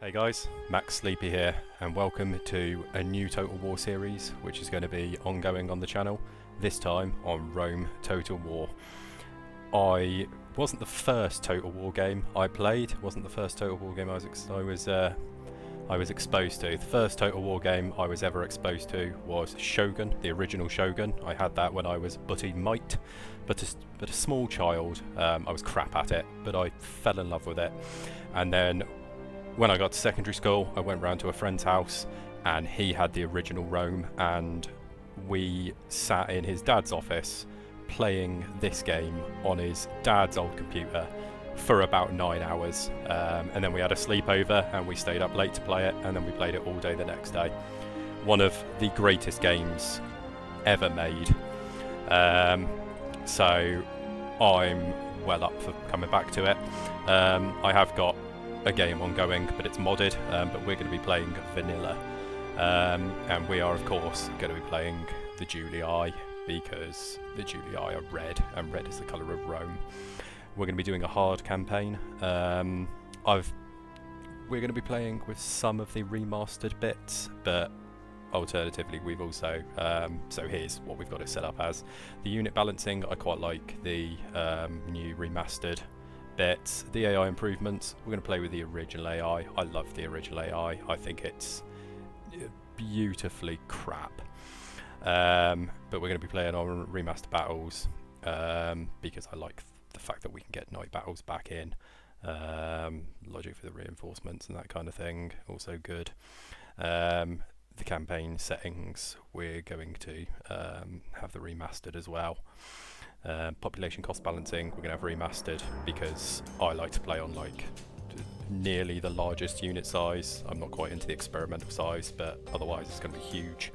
Hey guys, Max Sleepy here, and welcome to a new Total War series, which is going to be ongoing on the channel, this time on Rome Total War. I wasn't the first Total War game I played, wasn't the first Total War game I was exposed to. The first Total War game I was ever exposed to was Shogun, the original Shogun. I had that when I was but a mite, but a small child. I was crap at it, but I fell in love with it. And then when I got to secondary school, I went round to a friend's house and he had the original Rome, and we sat in his dad's office playing this game on his dad's old computer for about 9 hours, and then we had a sleepover and we stayed up late to play it, and then we played it all day the next day. One of the greatest games ever made. So I'm well up for coming back to it. I have got a game ongoing, but it's modded, but we're going to be playing vanilla, and we are of course going to be playing the Julii, because the Julii are red, and red is the colour of Rome. We're going to be doing a hard campaign. We're going to be playing with some of the remastered bits, but alternatively we've also so here's what we've got it set up as. The unit balancing, I quite like the new remastered bits. The AI improvements, we're going to play with the original AI. I love the original AI. I think it's beautifully crap. But we're going to be playing on remastered battles, because I like the fact that we can get night battles back in. Logic for the reinforcements and that kind of thing, also good. The campaign settings, we're going to have the remastered as well. Population cost balancing, we're going to have remastered, because I like to play on like nearly the largest unit size. I'm not quite into the experimental size, but otherwise it's going to be huge.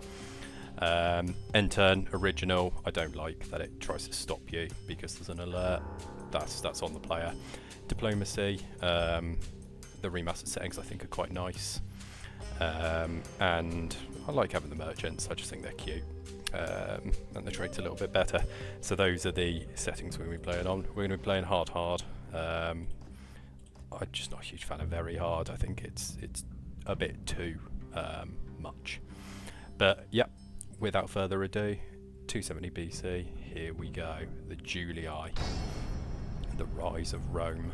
End turn original, I don't like that it tries to stop you because there's an alert. That's on the player. Diplomacy, the remastered settings I think are quite nice, and I like having the merchants. I just think they're cute. And the trait's a little bit better. So those are the settings we're going to be playing on. We're going to be playing hard. I'm just not a huge fan of very hard. I think it's a bit too much. But yeah, without further ado, 270 BC, here we go. The Julii, the rise of Rome.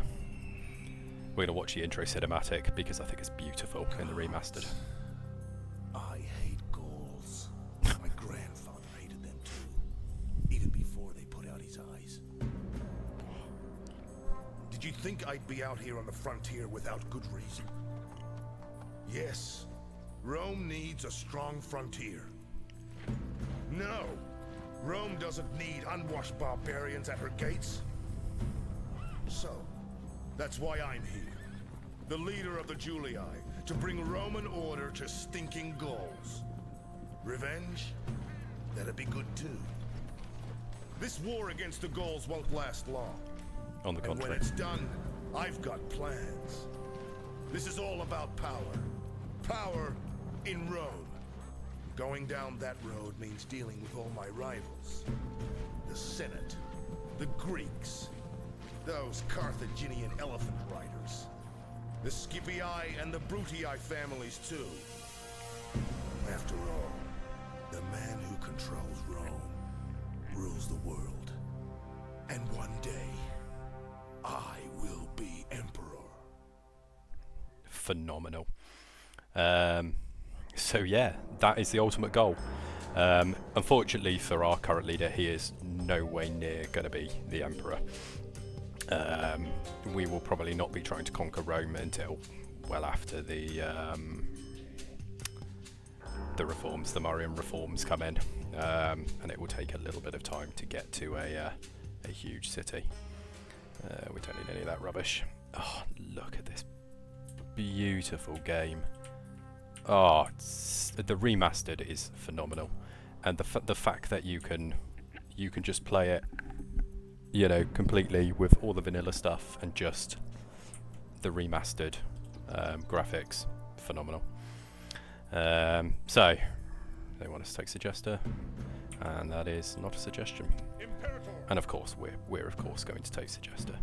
We're going to watch the intro cinematic because I think it's beautiful in the remastered. I hate Gauls. My grandfather hated them too, even before they put out his eyes. Did you think I'd be out here on the frontier without good reason? Yes, Rome needs a strong frontier. No, Rome doesn't need unwashed barbarians at her gates. So, that's why I'm here, the leader of the Julii, to bring Roman order to stinking Gauls. Revenge? That'd be good too. This war against the Gauls won't last long. On the contrary. And when it's done, I've got plans. This is all about power. Power in Rome. Going down that road means dealing with all my rivals. The Senate, the Greeks, those Carthaginian elephant riders, the Scipii and the Brutii families too. After all, the man who controls Rome rules the world. And one day, I will be emperor. Phenomenal. So yeah, that is the ultimate goal. Unfortunately for our current leader, he is no way near going to be the emperor. We will probably not be trying to conquer Rome until well after the reforms, the Marian reforms come in, and it will take a little bit of time to get to a huge city. We don't need any of that rubbish. Oh, look at this beautiful game. Oh, the remastered is phenomenal, and the fact that you can just play it, you know, completely with all the vanilla stuff and just the remastered graphics, phenomenal. So they want us to take suggester, and that is not a suggestion. Imperator. And of course we're of course going to take suggester.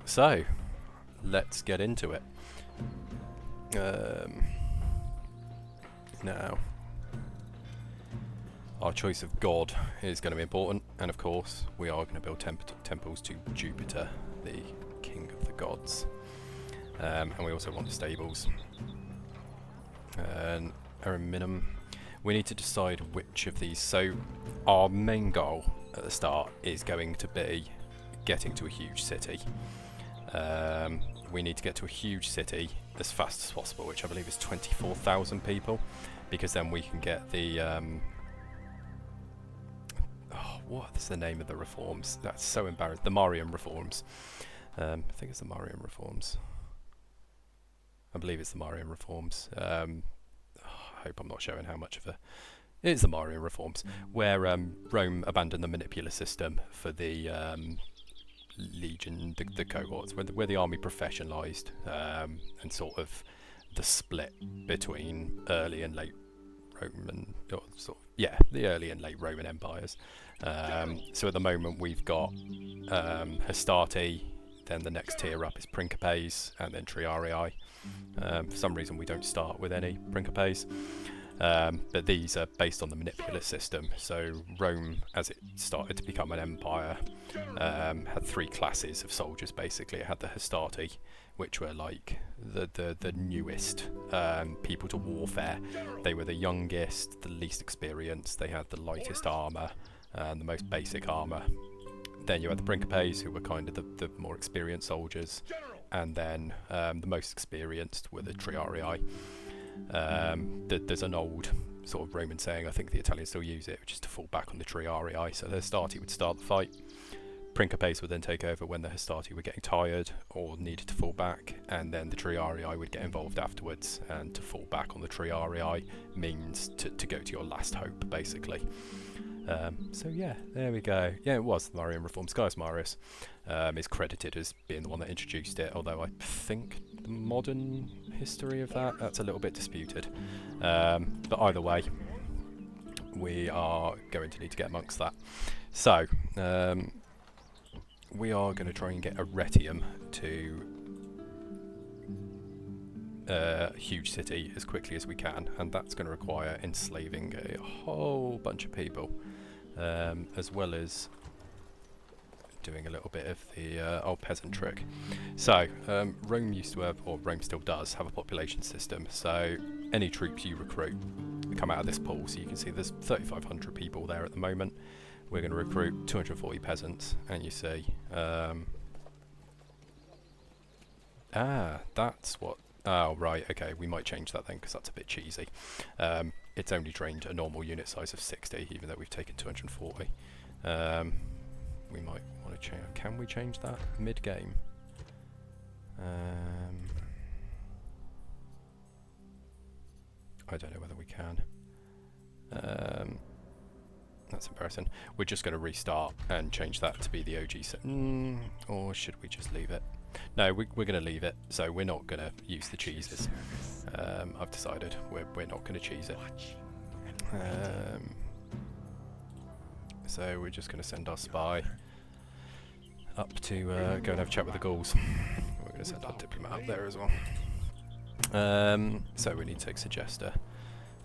So let's get into it. Now, our choice of god is going to be important, and of course we are going to build temples to Jupiter, the king of the gods. And we also want stables. And our minimum, we need to decide which of these. So our main goal at the start is going to be getting to a huge city. We need to get to a huge city as fast as possible, which I believe is 24,000 people, because then we can get the what's the name of the reforms? That's so embarrassing. The Marian reforms. I think it's the Marian reforms. I believe it's the Marian reforms. I hope I'm not showing how much of a... It's the Marian reforms, where Rome abandoned the manipular system for the legion, the cohorts, where the army professionalised, and sort of the split between early and late Roman, or sort of, yeah, the early and late Roman empires. So at the moment we've got Hastati, then the next tier up is Principes, and then Triarii. For some reason we don't start with any Principes, but these are based on the manipular system. So Rome, as it started to become an empire, had three classes of soldiers basically. It had the Hastati, which were like the newest people to warfare. They were the youngest, the least experienced, they had the lightest armour and the most basic armour. Then you had the Principes, who were kind of the more experienced soldiers, and then the most experienced were the Triarii. There's an old sort of Roman saying, I think the Italians still use it, which is to fall back on the Triarii. So the Hastati would start the fight. Principes would then take over when the Hastati were getting tired or needed to fall back, and then the Triarii would get involved afterwards. And to fall back on the Triarii means to go to your last hope, basically. So yeah, there we go. Yeah, it was the Marian reforms. Gaius Marius is credited as being the one that introduced it, although I think the modern history of that's a little bit disputed. But either way, we are going to need to get amongst that. So we are going to try and get a Retium to a huge city as quickly as we can, and that's going to require enslaving a whole bunch of people, as well as doing a little bit of the old peasant trick. So Rome used to have, or Rome still does, have a population system. So any troops you recruit come out of this pool. So you can see there's 3,500 people there at the moment. We're going to recruit 240 peasants, and you see that's what... Oh, right, okay, we might change that then, because that's a bit cheesy. It's only trained a normal unit size of 60, even though we've taken 240. We might want to change... Can we change that mid-game? I don't know whether we can. That's embarrassing. We're just going to restart and change that to be the OG set. Or should we just leave it? No, we're going to leave it, so we're not going to use the cheeses. I've decided we're not going to cheese it. So we're just going to send our spy up to go and have a chat with the Gauls. We're going to send our diplomat up there as well. So we need to take Segesta.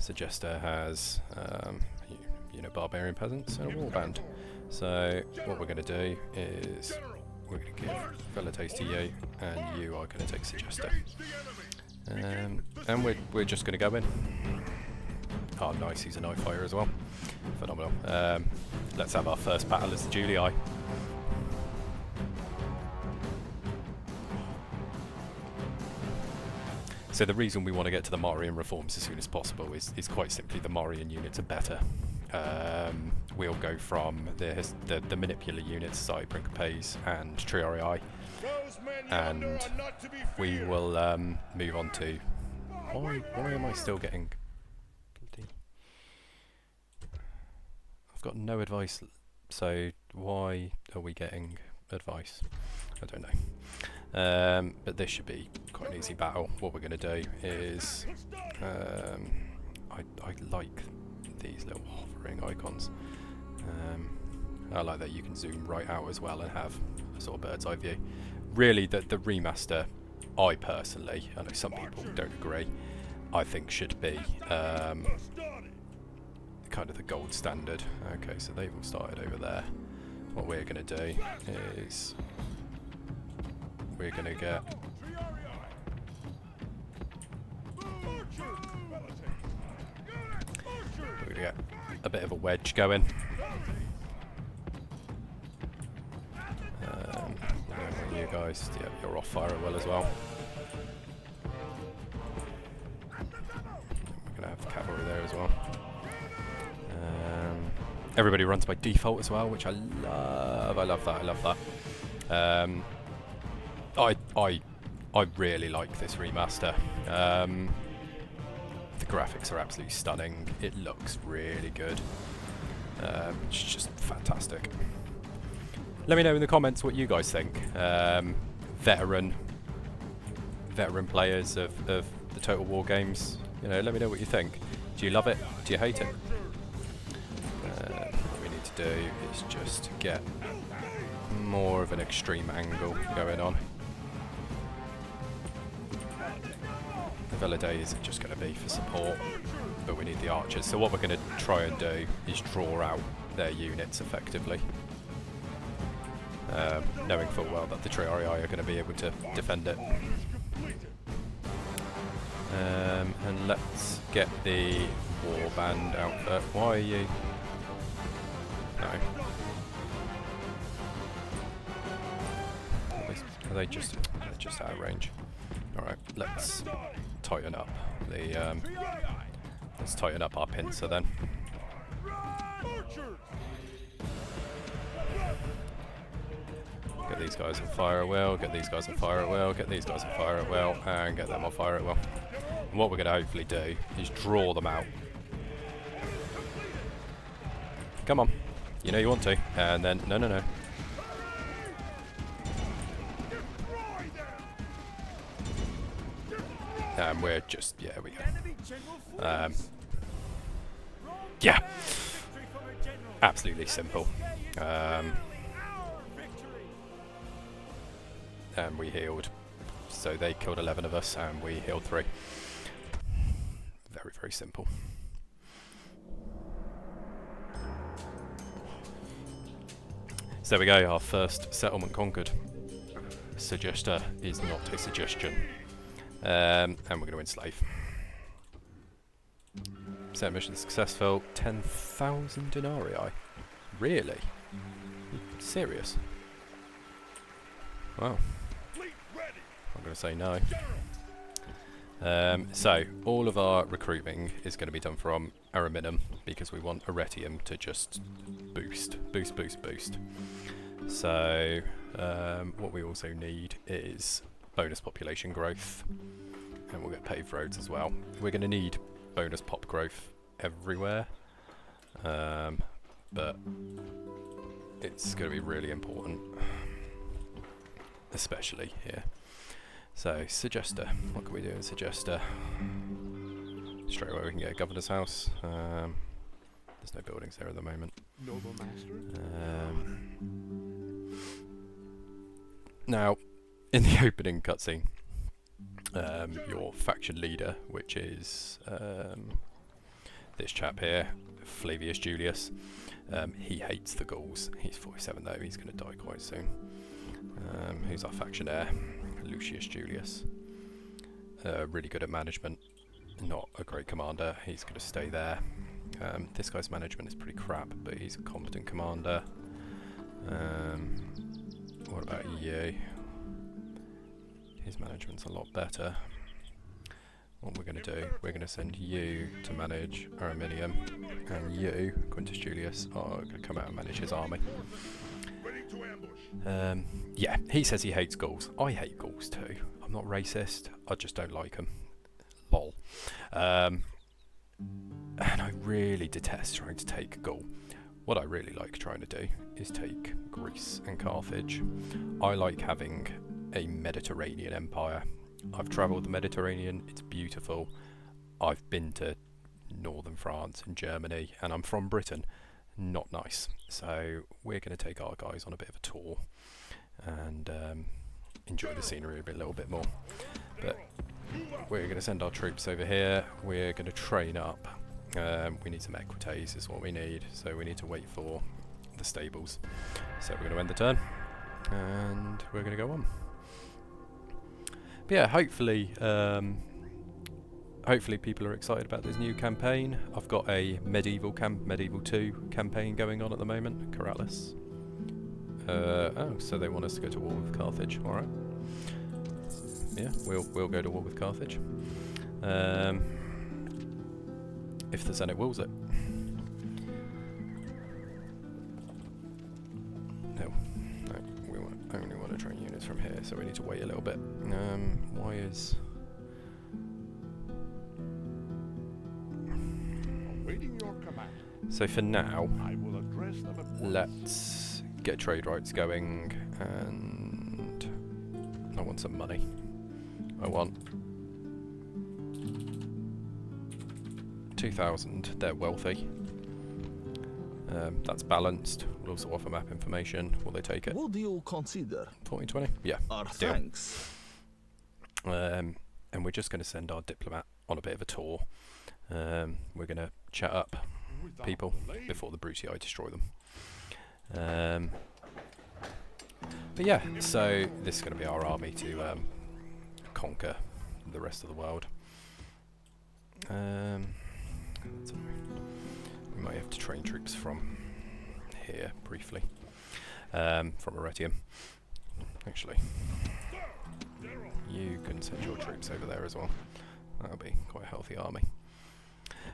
Segesta has barbarian peasants and a warband. So what we're going to do is we're going to give Velites to you, and you are going to take Segesta. And we're just going to go in. Oh nice, he's a knife fighter as well. Phenomenal. Let's have our first battle as the Julii. So the reason we want to get to the Marian reforms as soon as possible is quite simply the Marian units are better. We'll go from the manipular units, Principes and Triarii, and we will move on to... Why am I still getting... I've got no advice, so why are we getting advice? I don't know. But this should be quite an easy battle. What we're going to do is... I like these little hovering icons. I like that you can zoom right out as well and have a sort of bird's eye view. Really, the remaster I personally, I know some people don't agree, I think should be kind of the gold standard. Okay, so they've all started over there. What we're going to do is we're going to get a bit of a wedge going. You guys, yeah, you're off fire well as well. We're going to have cavalry there as well. Everybody runs by default as well, which I love. I love that. I love that. I really like this remaster. The graphics are absolutely stunning. It looks really good. It's just fantastic. Let me know in the comments what you guys think. Veteran players of the Total War games. You know, let me know what you think. Do you love it? Do you hate it? What we need to do is just get more of an extreme angle going on. The Veladays are just going to be for support, but we need the archers. So what we're going to try and do is draw out their units effectively. Knowing full well that the Triarii are going to be able to defend it. And let's get the warband outfit. Why are you... No. Are they just... They're just out of range. Alright, let's tighten up the... let's tighten up our pincer then. Get these guys on fire at will, get these guys on fire at will, get these guys on fire at will, and get them on fire at will. And what we're going to hopefully do is draw them out. Come on. You know you want to. And then, no. And we're just, yeah, we go. Yeah. Absolutely simple. And we healed, so they killed 11 of us and we healed 3. Very, very simple. So there we go, our first settlement conquered. Suggester is not a suggestion. And we're going to enslave. Set mission successful. 10,000 denarii. Really? Serious? Wow. I'm going to say no. So, all of our recruiting is going to be done from Ariminum because we want Arretium to just boost. So, what we also need is bonus population growth, and we'll get paved roads as well. We're going to need bonus pop growth everywhere, but it's going to be really important, especially here. So, Suggester. What can we do in Suggester? Straight away we can get a governor's house. There's no buildings there at the moment. Noble master. Now, in the opening cutscene, your faction leader, which is this chap here, Flavius Julius, he hates the Gauls. He's 47 though, he's going to die quite soon. Who's our faction heir? Lucius Julius. Really good at management, not a great commander. He's going to stay there. This guy's management is pretty crap, but he's a competent commander. What about you? His management's a lot better. What we're going to do, we're going to send you to manage Araminium, and you, Quintus Julius, are going to come out and manage his army. Yeah, he says he hates Gauls. I hate Gauls too. I'm not racist, I just don't like them. Lol. And I really detest trying to take Gaul. What I really like trying to do is take Greece and Carthage. I like having a Mediterranean empire. I've travelled the Mediterranean, it's beautiful. I've been to northern France and Germany, and I'm from Britain. Not nice. So we're going to take our guys on a bit of a tour, and enjoy the scenery a little bit more. But we're going to send our troops over here. We're going to train up. We need some equites is what we need, so we need to wait for the stables. So we're going to end the turn, and we're going to go on. But yeah, hopefully people are excited about this new campaign. I've got a Medieval 2 campaign going on at the moment, Corellis. Oh, so they want us to go to war with Carthage. All right. Yeah, we'll go to war with Carthage. If the Senate wills it. No, we only want to train units from here, so we need to wait a little bit. Why is... Awaiting your command. So for now, I will address them at once. let's get trade rights going, and I want some money. I want 2,000. They're wealthy. That's balanced. We'll also offer map information. Will they take it? What do you consider 1420? Yeah. our Deal. thanks? And we're just going to send our diplomat on a bit of a tour. We're going to chat up Without people delay. before the Brutii destroy them. But yeah, so this is going to be our army to conquer the rest of the world. So we might have to train troops from here briefly, from Arretium. Actually, you can send your troops over there as well. That'll be quite a healthy army.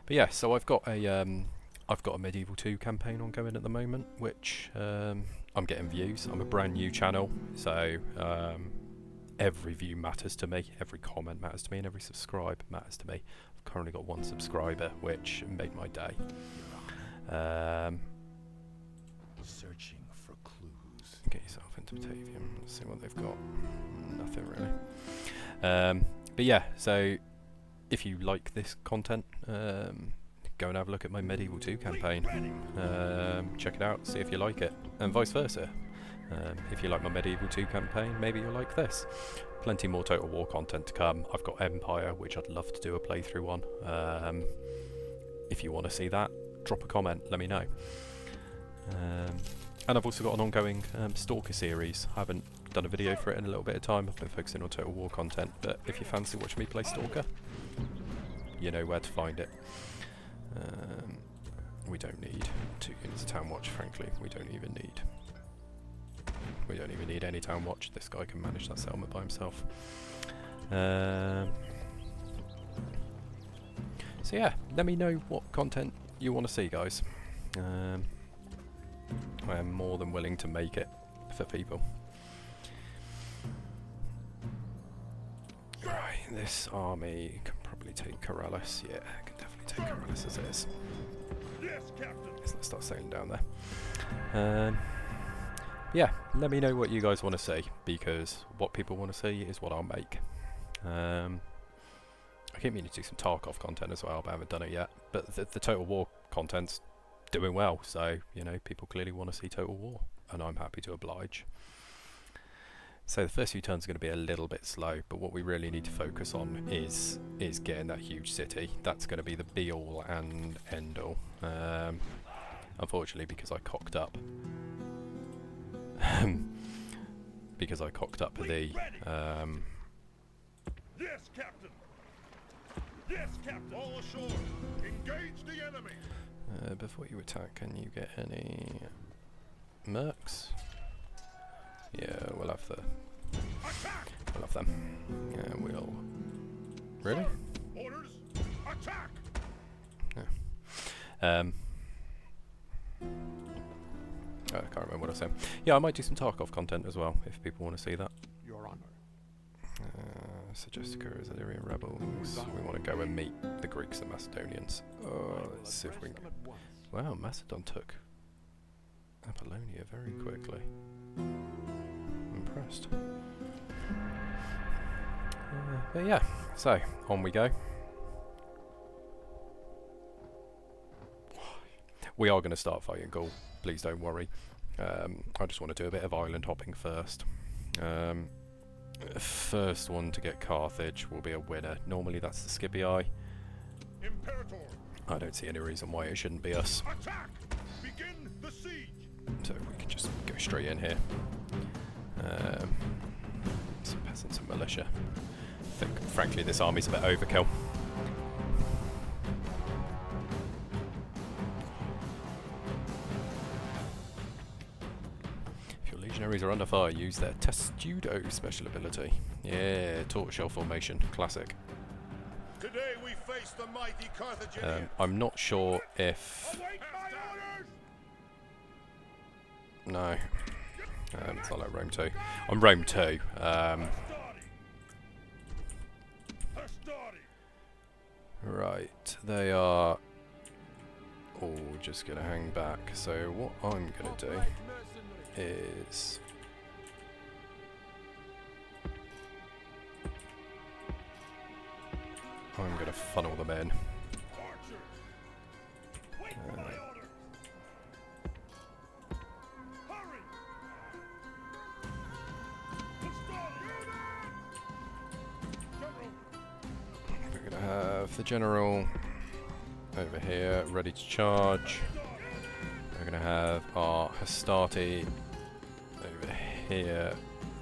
But yeah, so I've got a Medieval 2 campaign ongoing at the moment, which I'm getting views. I'm a brand new channel, so every view matters to me, every comment matters to me, and every subscribe matters to me. I've currently got 1 subscriber, which made my day. Searching for clues. Get yourself into Batavium. Let's see what they've got. Nothing really. But yeah, so if you like this content, go and have a look at my Medieval 2 campaign. Check it out, see if you like it, and vice versa. If you like my Medieval 2 campaign, maybe you'll like this. Plenty more Total War content to come. I've got Empire, which I'd love to do a playthrough on. If you want to see that, drop a comment, let me know. And I've also got an ongoing Stalker series. I haven't done a video for it in a little bit of time. I've been focusing on Total War content, but if you fancy watching me play Stalker, you know where to find it. We don't need 2 units of Town Watch, frankly. We don't even need any Town Watch. This guy can manage that settlement by himself. So yeah, let me know what content you want to see, guys. I am more than willing to make it for people. Right, this army can probably take Corellis. Yeah, I can definitely take Corellis as it is. Yes, Captain. Let's start sailing down there. Yeah, let me know what you guys want to see, because what people want to see is what I'll make. I keep meaning to do some Tarkov content as well, but I haven't done it yet. But the Total War content's doing well, so you know people clearly want to see Total War, and I'm happy to oblige. So the first few turns are going to be a little bit slow, but what we really need to focus on is getting that huge city. That's going to be the be-all and end-all. Unfortunately, because I cocked up the Yes, Captain. Yes, Captain. All ashore. Engage the enemy. before you attack, can you get any mercs? Yeah, we'll have them. Yeah, we'll... Really? Orders. Attack. Yeah. I can't remember what I was saying. Yeah, I might do some Tarkov content as well, if people want to see that. Your honor. Suggestica is Illyrian rebels. We want to go and meet the Greeks and Macedonians. Let's see if we can... Wow, Macedon took Apollonia very quickly. Impressed. But yeah, so on we go. We are going to start fighting Gaul, please don't worry. I just want to do a bit of island hopping first. First one to get Carthage will be a winner. Normally that's the Scipii. Imperator, I don't see any reason why it shouldn't be us. attack! Begin the siege! So we can just go straight in here. Some peasants and militia. I think, frankly, this army's a bit overkill. If your legionaries are under fire, use their Testudo special ability. Yeah, tortoiseshell formation, classic. Today we face the mighty Carthaginians. I'm not sure if... Await my orders! No. It's not like Rome 2. On Rome 2, Hastati! right, they are all just going to hang back. So what I'm going to do is... I'm going to funnel them in. Archers! Wait for my orders! Hurry! Hastati! General! We're going to have the general over here, ready to charge. We're going to have our Hastati over here,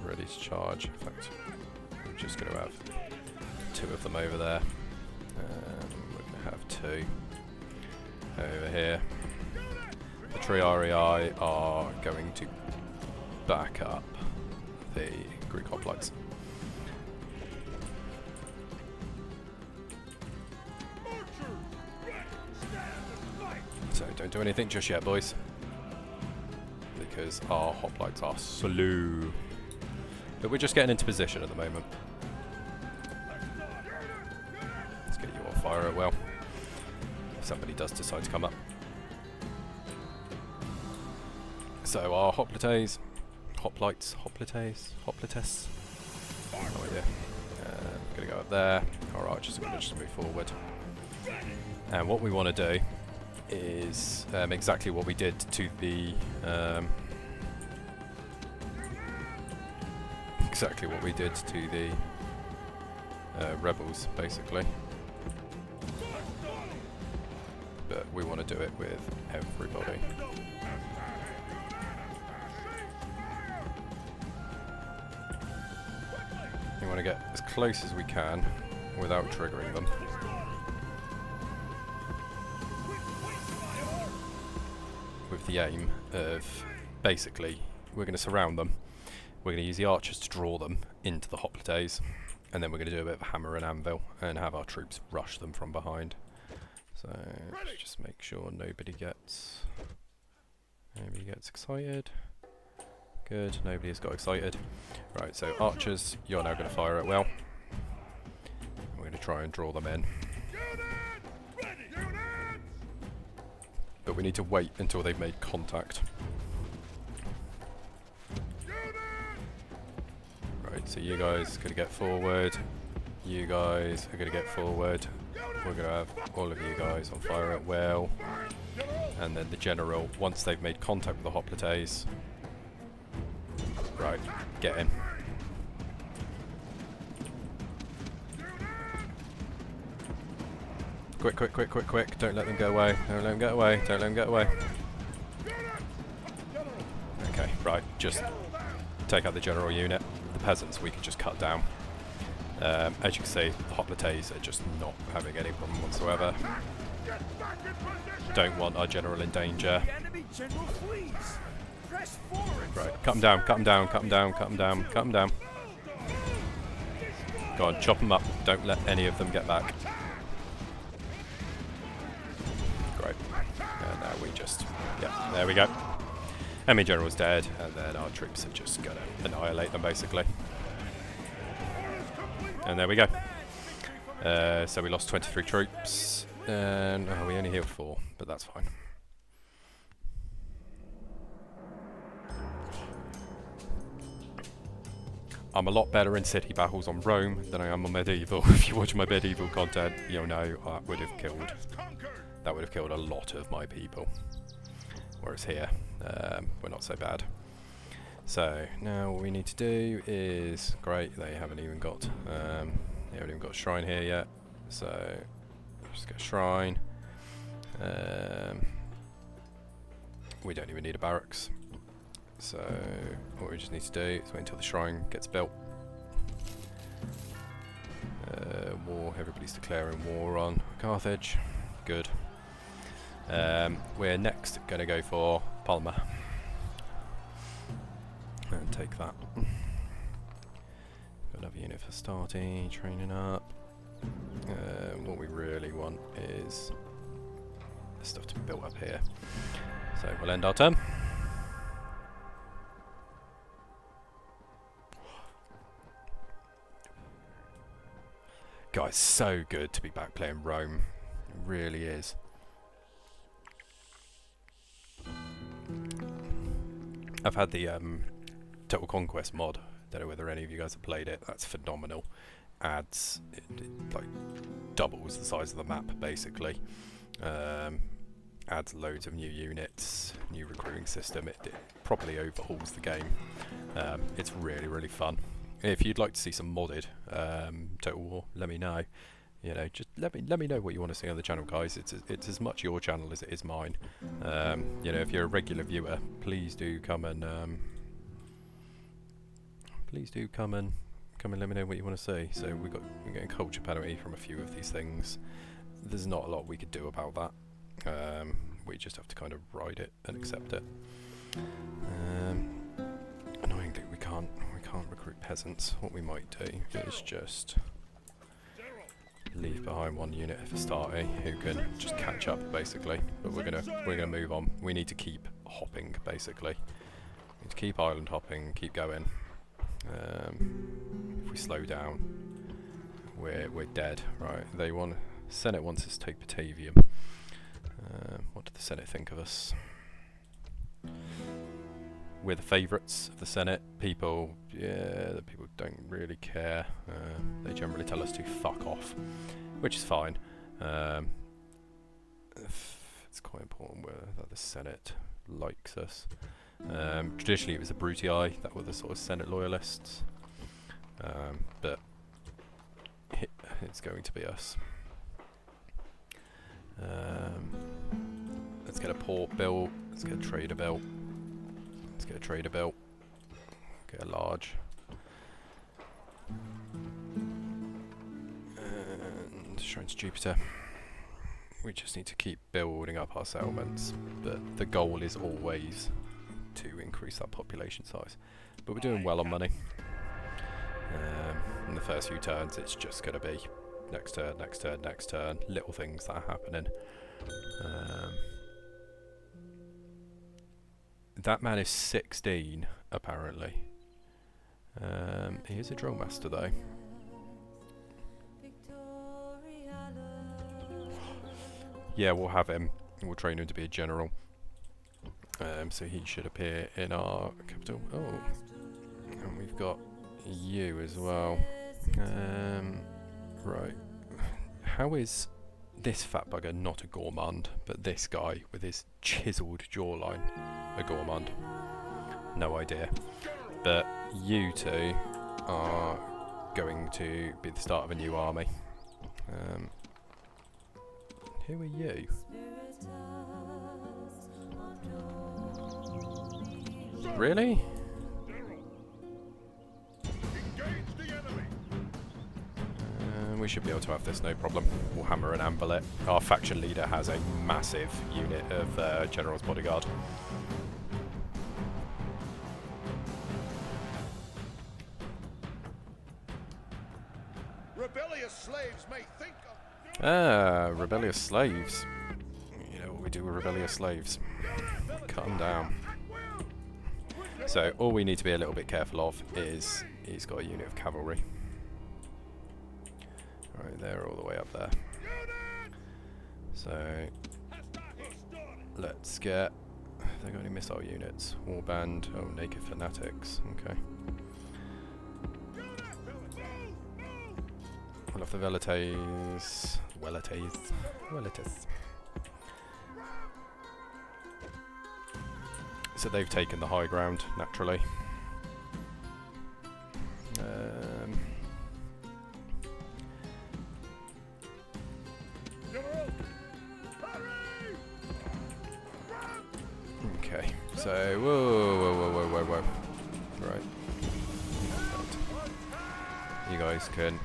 ready to charge. In fact, we're just going to have 2 of them over there. We're going to have 2 over here. The Triarii are going to back up the Greek hoplites. So don't do anything just yet, boys, because our hoplites are slow. But we're just getting into position at the moment. Let's get you all fire it well. If somebody does decide to come up. So our hoplites, hoplites, no idea. Gonna go up there. Our archers are gonna just move forward. And what we want to do is exactly what we did to the rebels, basically. But we want to do it with everybody. We want to get as close as we can without triggering them. With the aim of, basically, we're going to surround them. We're going to use the archers to draw them into the hoplites, and then we're going to do a bit of a hammer and anvil and have our troops rush them from behind. So let's just make sure nobody gets excited. Good, nobody has got excited. Right, so archers, you're now going to fire at will. We're going to try and draw them in. But we need to wait until they've made contact. Right, so you guys are going to get forward. You guys are going to get forward. We're going to have all of you guys on fire at will. And then the general, once they've made contact with the hoplites. Right, get in. Quick, quick, quick, quick, quick. Don't let them get away. Don't let them get away. Don't let them get away. Okay, right. Just take out the general unit. The peasants we can just cut down. As you can see, the hoplites are just not having any problem whatsoever. Don't want our general in danger. Right, cut them down, cut them down, cut them down, cut them down, cut them down. Go on, chop them up. Don't let any of them get back. Great. And now we just... yeah, there we go. Enemy general's dead, and then our troops are just going to annihilate them, basically. And there we go. So we lost 23 troops, and we only healed 4, but that's fine. I'm a lot better in city battles on Rome than I am on medieval. If you watch my medieval content, you'll know that would have killed a lot of my people. Whereas here, we're not so bad. So now what we need to do is, great, they haven't even got a shrine here yet. So just get a shrine. We don't even need a barracks. So what we just need to do is wait until the shrine gets built. War, everybody's declaring war on Carthage. Good. We're next going to go for Palma. And take that. Got another unit for starting, training up. What we really want is the stuff to be built up here. So we'll end our turn. Guys, so good to be back playing Rome. It really is. I've had the Total Conquest mod. Don't know whether any of you guys have played it. That's phenomenal. Adds, it like doubles the size of the map basically. Adds loads of new units, new recruiting system. It properly overhauls the game. It's really, really fun. If you'd like to see some modded Total War, let me know. You know, just let me know what you want to see on the channel, guys. It's as much your channel as it is mine. You know, if you're a regular viewer, please do come and let me know what you want to see. So we're getting culture penalty from a few of these things. There's not a lot we could do about that. We just have to kind of ride it and accept it. Annoyingly, we can't recruit peasants. What we might do is just leave behind one unit for starting who can just catch up basically. But we're gonna move on. We need to keep hopping basically. We need to keep island hopping, keep going. If we slow down, we're dead. Right? Senate wants us to take Batavium. What did the Senate think of us? We're the favourites of the Senate. The people don't really care. They generally tell us to fuck off, which is fine. It's quite important that the Senate likes us. Traditionally it was the Brutii that were the sort of Senate loyalists, but it's going to be us. Let's get a port built, let's get a trader built. Let's get a trader built. Get a large. And Shrines Jupiter. We just need to keep building up our settlements, but the goal is always to increase that population size. But we're doing well on money. In the first few turns it's just going to be next turn, next turn, next turn, little things that are happening. That man is 16, apparently. He is a drill master, though. Yeah, we'll have him. We'll train him to be a general. So he should appear in our capital. Oh, and we've got you as well. Right. How is this fat bugger not a gourmand, but this guy with his chiseled jawline a gourmand? No idea. But you two are going to be the start of a new army. Who are you? Really? We should be able to have this, no problem. We'll hammer and anvil it. Our faction leader has a massive unit of General's Bodyguard. Rebellious slaves may think of... Rebellious slaves. You know what we do with rebellious slaves. Cut them down. So all we need to be a little bit careful of is he's got a unit of cavalry. Right there, all the way up there. So let's get... Have they got any missile units? Warband, oh, naked fanatics, okay. We'll have the Velites. So they've taken the high ground, naturally. So, whoa. Right. You guys can...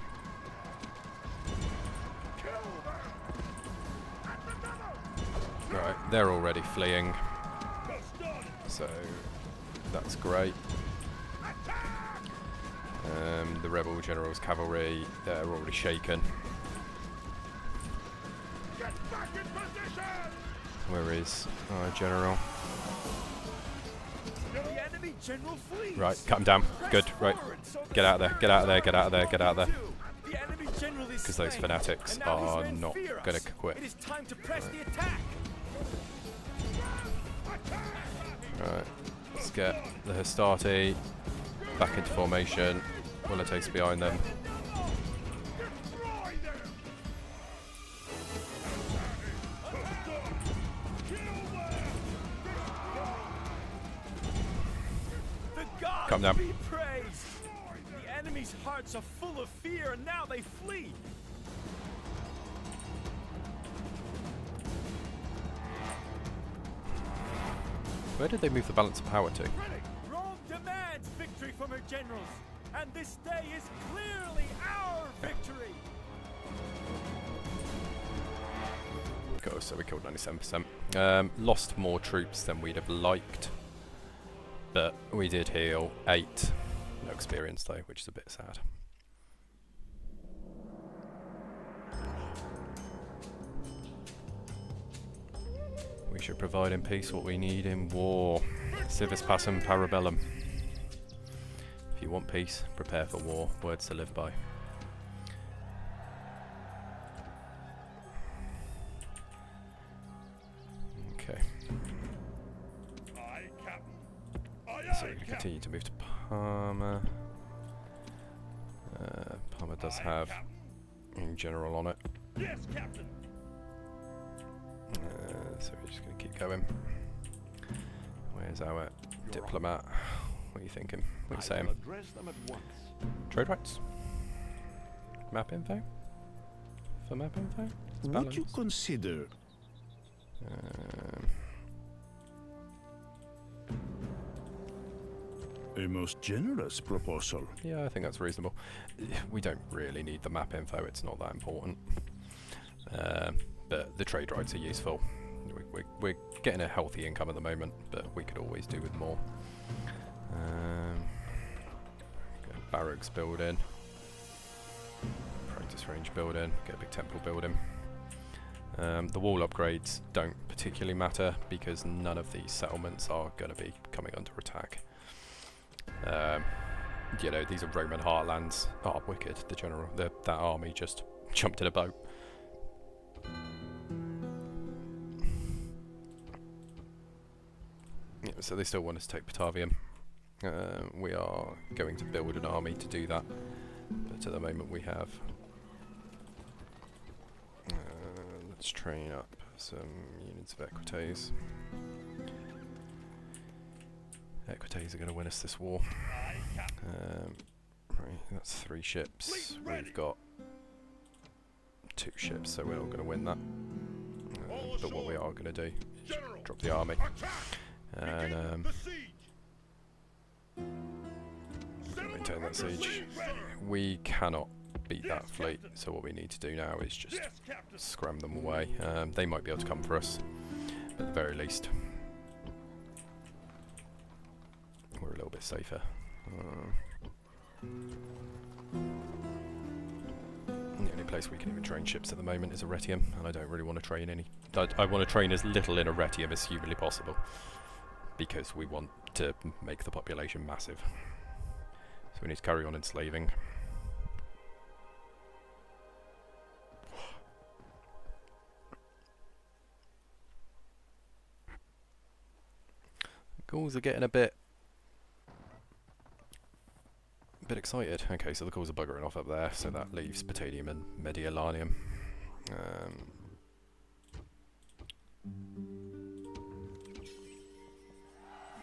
Right, they're already fleeing. So, that's great. The rebel general's cavalry, they're already shaken. Where is our general? Right, cut him down. Good, right. Get out of there, get out of there, get out of there, get out of there. Because those fanatics are not going to quit. Right, let's get the Hastati back into formation. Wilitate's behind them. Come down. The enemy's hearts are full of fear, and now they flee. Where did they move the balance of power to? Rome demands victory from her generals, and this day is clearly our victory. Cool, so we killed 97%. Lost more troops than we'd have liked, but we did heal 8. No experience though, which is a bit sad. We should provide in peace what we need in war. Civis pacem parabellum. If you want peace, prepare for war. Words to live by. Okay. So we're going to continue to move to Parma. Parma does have a general on it. Yes, Captain. So we're just going to keep going. Where's our diplomat? What are you thinking? What are you saying? Trade rights? Map info? For map info? It's Would you balanced. consider a most generous proposal? Yeah, I think that's reasonable. We don't really need the map info, it's not that important. But the trade rights are useful. We're getting a healthy income at the moment, but we could always do with more. Get a barracks building. Practice range building. Get a big temple building. The wall upgrades don't particularly matter because none of these settlements are going to be coming under attack. You know, these are Roman heartlands. Oh, wicked. The general, that army just jumped in a boat. Yeah, so they still want us to take Batavium. We are going to build an army to do that, but at the moment we have. Let's train up some units of Equites. Equites are going to win us this war. Right, that's 3 ships. We've got 2 ships, so we're not going to win that. But what we are going to do is drop the army. And maintain that siege. We cannot beat that fleet, so what we need to do now is just scram them away. They might be able to come for us, at the very least. We're a little bit safer. The only place we can even train ships at the moment is Arretium, and I don't really want to train any. I want to train as little in Arretium as humanly possible, because we want to make the population massive. So we need to carry on enslaving. Gauls are getting a bit excited. Okay, so the Gauls are buggering off up there, so that leaves Patanium and Mediolanium.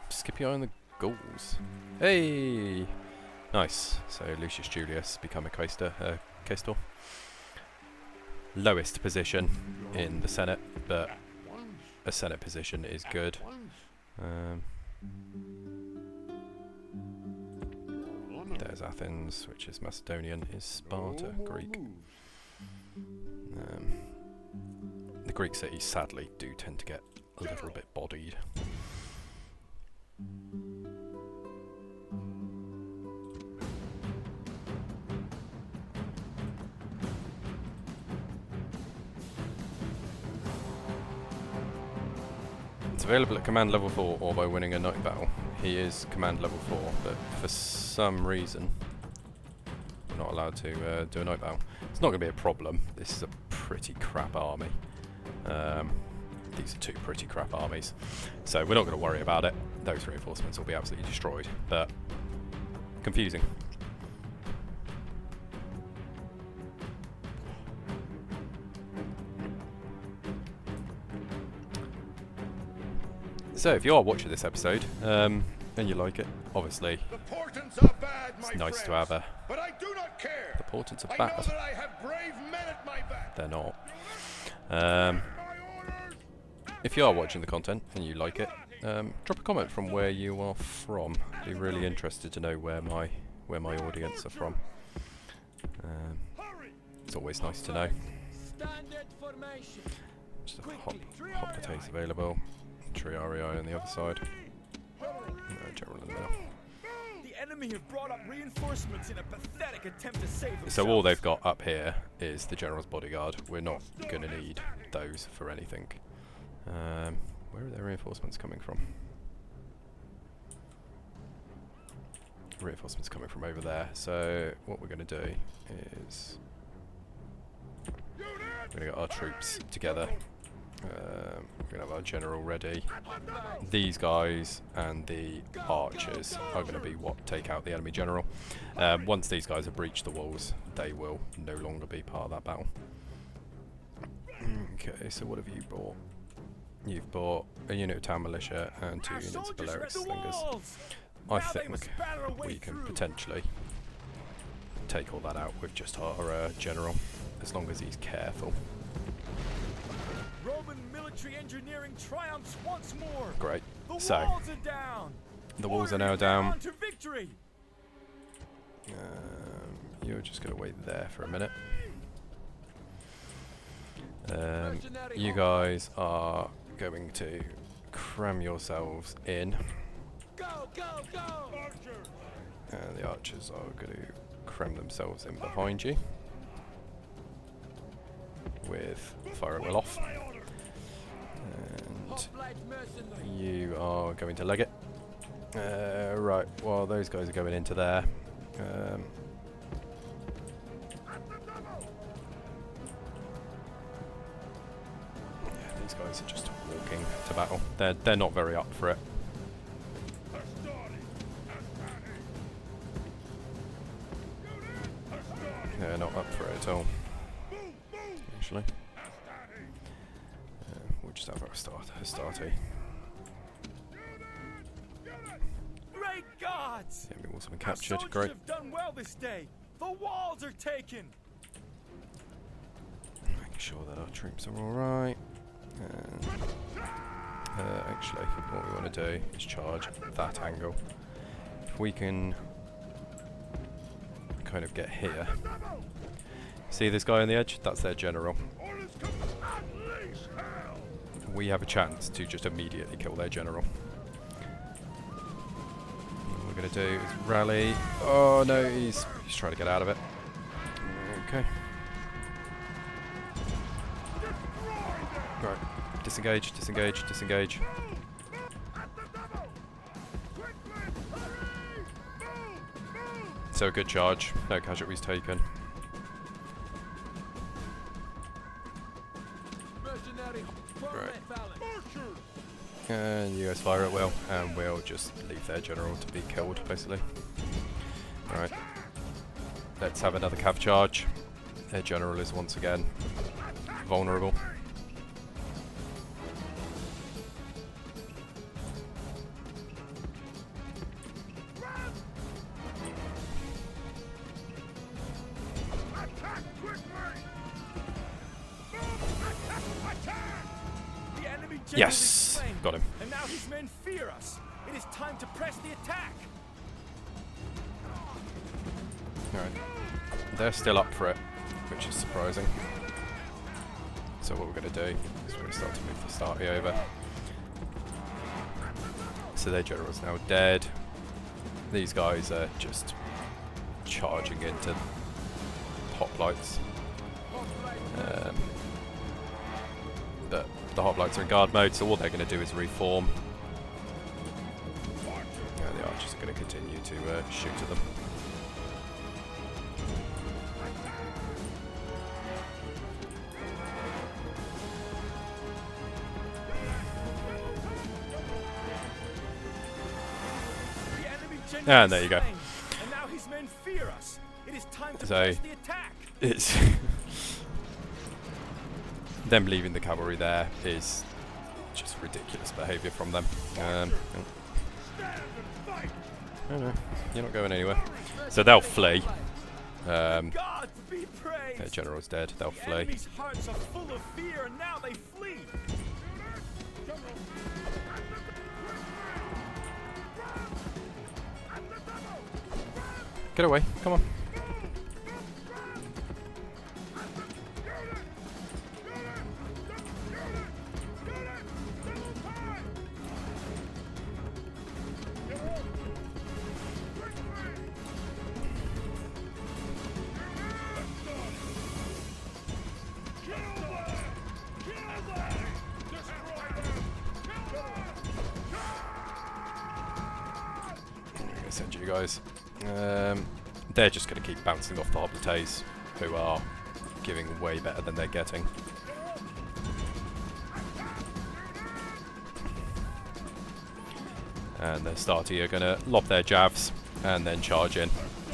Scipio and the Gauls. Hey! Nice. So Lucius Julius become a quaestor. Lowest position in the Senate, but a Senate position is good. is Athens, which is Macedonian, is Sparta, Greek. The Greek cities sadly do tend to get a little bit bodied. It's available at command level 4 or by winning a night battle. He is command level 4, but for some reason we're not allowed to do a night battle. It's not going to be a problem. This is a pretty crap army. These are two pretty crap armies, so we're not going to worry about it. Those reinforcements will be absolutely destroyed, but confusing. So if you are watching this episode and you like it, obviously The portents are bad, my it's nice to friends, have a... but I do not care. The portents are I bad. know that I have brave men at my back. They're not. If you are watching the content and you like it, drop a comment from where you are from. I'd be really interested to know where my audience are from. It's always nice to know. Just a hot potatoes available. Triarii on the other side. General in the middle. The enemy have brought up reinforcements in a pathetic attempt to save themselves. So all they've got up here is the general's bodyguard. We're not going to need those for anything. Where are their reinforcements coming from? Reinforcements coming from over there. So what we're going to do is we're going to get our troops together. We're going to have our general ready. These guys and the archers are going to be what take out the enemy general. Once these guys have breached the walls, they will no longer be part of that battle. Okay, so what have you bought? You've bought a unit of town militia and 2 units of Balearic slingers. I think we can potentially take all that out with just our general, as long as he's careful. Roman military engineering triumphs once more. Great. The So walls are down. the walls are now down. On to victory. You're just going to wait there for a minute. You guys are going to cram yourselves in. Go, go, go! And the archers are going to cram themselves in behind you with fire at will off. And you are going to leg it. Right, well those guys are going into there. These guys are just walking to battle. They're not very up for it. They're not up for it at all. Actually, we'll just have our Hastati. Great gods! Enemy walls have been Our captured. soldiers Great. have done well this day. The walls are taken. Making sure that our troops are all right. And actually, what we want to do is charge that angle. If we can kind of get here. See this guy on the edge? That's their general. We have a chance to just immediately kill their general. What we're going to do is rally. Oh no, he's trying to get out of it. Okay. Right. Disengage, disengage, disengage. So a good charge. No casualties taken. Right. And you guys fire at will, and we'll just leave their general to be killed, basically. Right. Let's have another cav charge. Their general is once again vulnerable. Yes, got him. And now his men fear us. It is time to press the attack. Alright. They're still up for it, which is surprising. So what we're going to do is we're going to start to move the Starty over. So their general's now dead. These guys are just charging into hoplites. But the hoplites are in guard mode, so all they're going to do is reform. The archers are going to continue to shoot at them. And there you go. And now his men fear us. It is time to So press the attack. it's them leaving the cavalry there is just ridiculous behaviour from them. Oh no, you're not going anywhere. So they'll flee. God be praised. Their general's dead. They'll The flee. enemy's hearts are full of fear, and now they flee. Get away! Come on. I'm gonna send you guys. They're just going to keep bouncing off the hoplites, who are giving way better than they're getting. And the Starty are going to lob their javs and then charge in,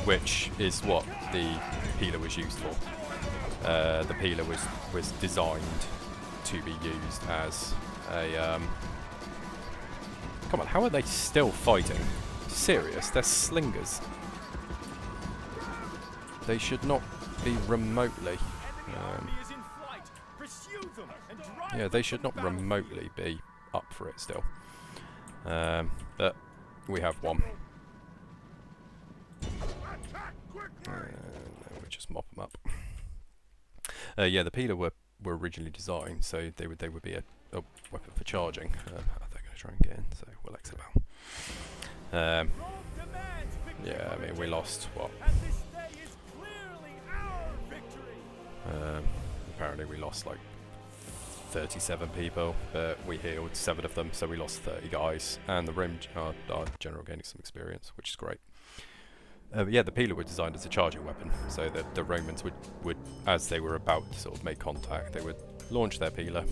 which is what the peeler was used for. The peeler was designed to be used as a... Come on, how are they still fighting? Serious? They're slingers. They should not be remotely... yeah, they should not remotely be up for it still. But we have one. We'll just mop them up. Yeah, the peeler were originally designed, so they would be a weapon for charging. They're going to try and get in, so we'll exit out. Yeah, I mean, we lost, what? Apparently we lost like 37 people, but we healed 7 of them, so we lost 30 guys, and the Rome our general gaining some experience, which is great. But yeah, the peeler were designed as a charging weapon, so that the Romans would, as they were about to sort of make contact, they would launch their peeler,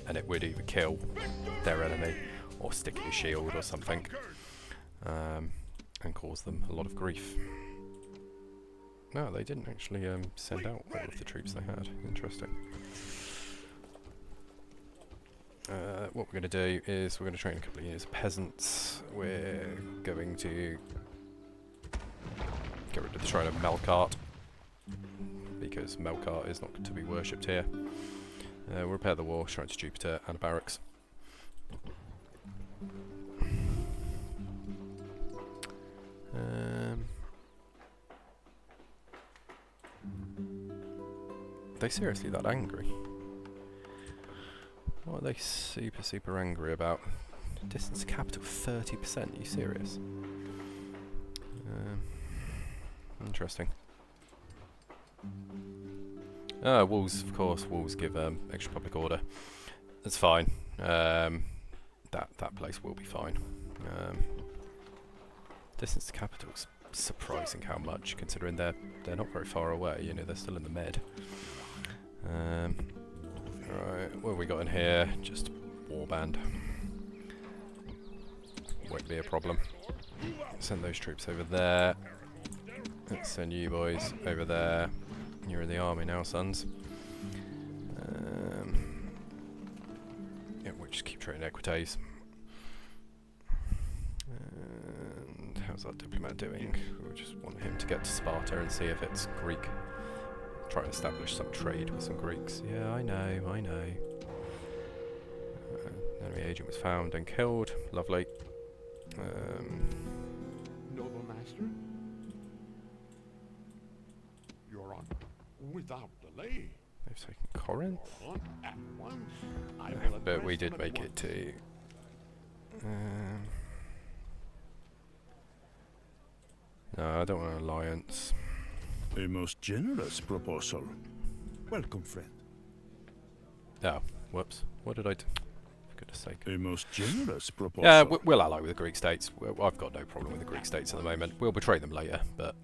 and it would either kill their enemy or stick in a shield or something, and cause them a lot of grief. No, they didn't actually send out all of the troops they had. Interesting. What we're going to do is we're going to train a couple of units of peasants. We're going to get rid of the Shrine of Melkart, because Melkart is not to be worshipped here. We'll repair the wall, Shrine to Jupiter, and a barracks. Are they seriously that angry? What are they super angry about? Distance capital 30%, are you serious? Interesting. Walls, of course, walls give extra public order. That's fine. That place will be fine. Distance to capital's surprising how much, considering they're not very far away, you know, they're still in the med. Right, what have we got in here? Just warband. Won't be a problem. Send those troops over there. Let's send you boys over there. You're in the army now, sons. Yeah, we'll just keep training Equites. And how's our diplomat doing? We just want him to get to Sparta and see if it's Greek. Try and establish some trade with some Greeks. Yeah, I know. Enemy agent was found and killed. Lovely. Noble master? Without delay. They've taken Corinth. On at once. I will But we address did them make at it to... no, I don't want an alliance. A most generous proposal. Welcome, friend. Oh, whoops. What did I do? For goodness sake. A most generous proposal. Yeah, we'll ally with the Greek states. I've got no problem with the Greek states at the moment. We'll betray them later, but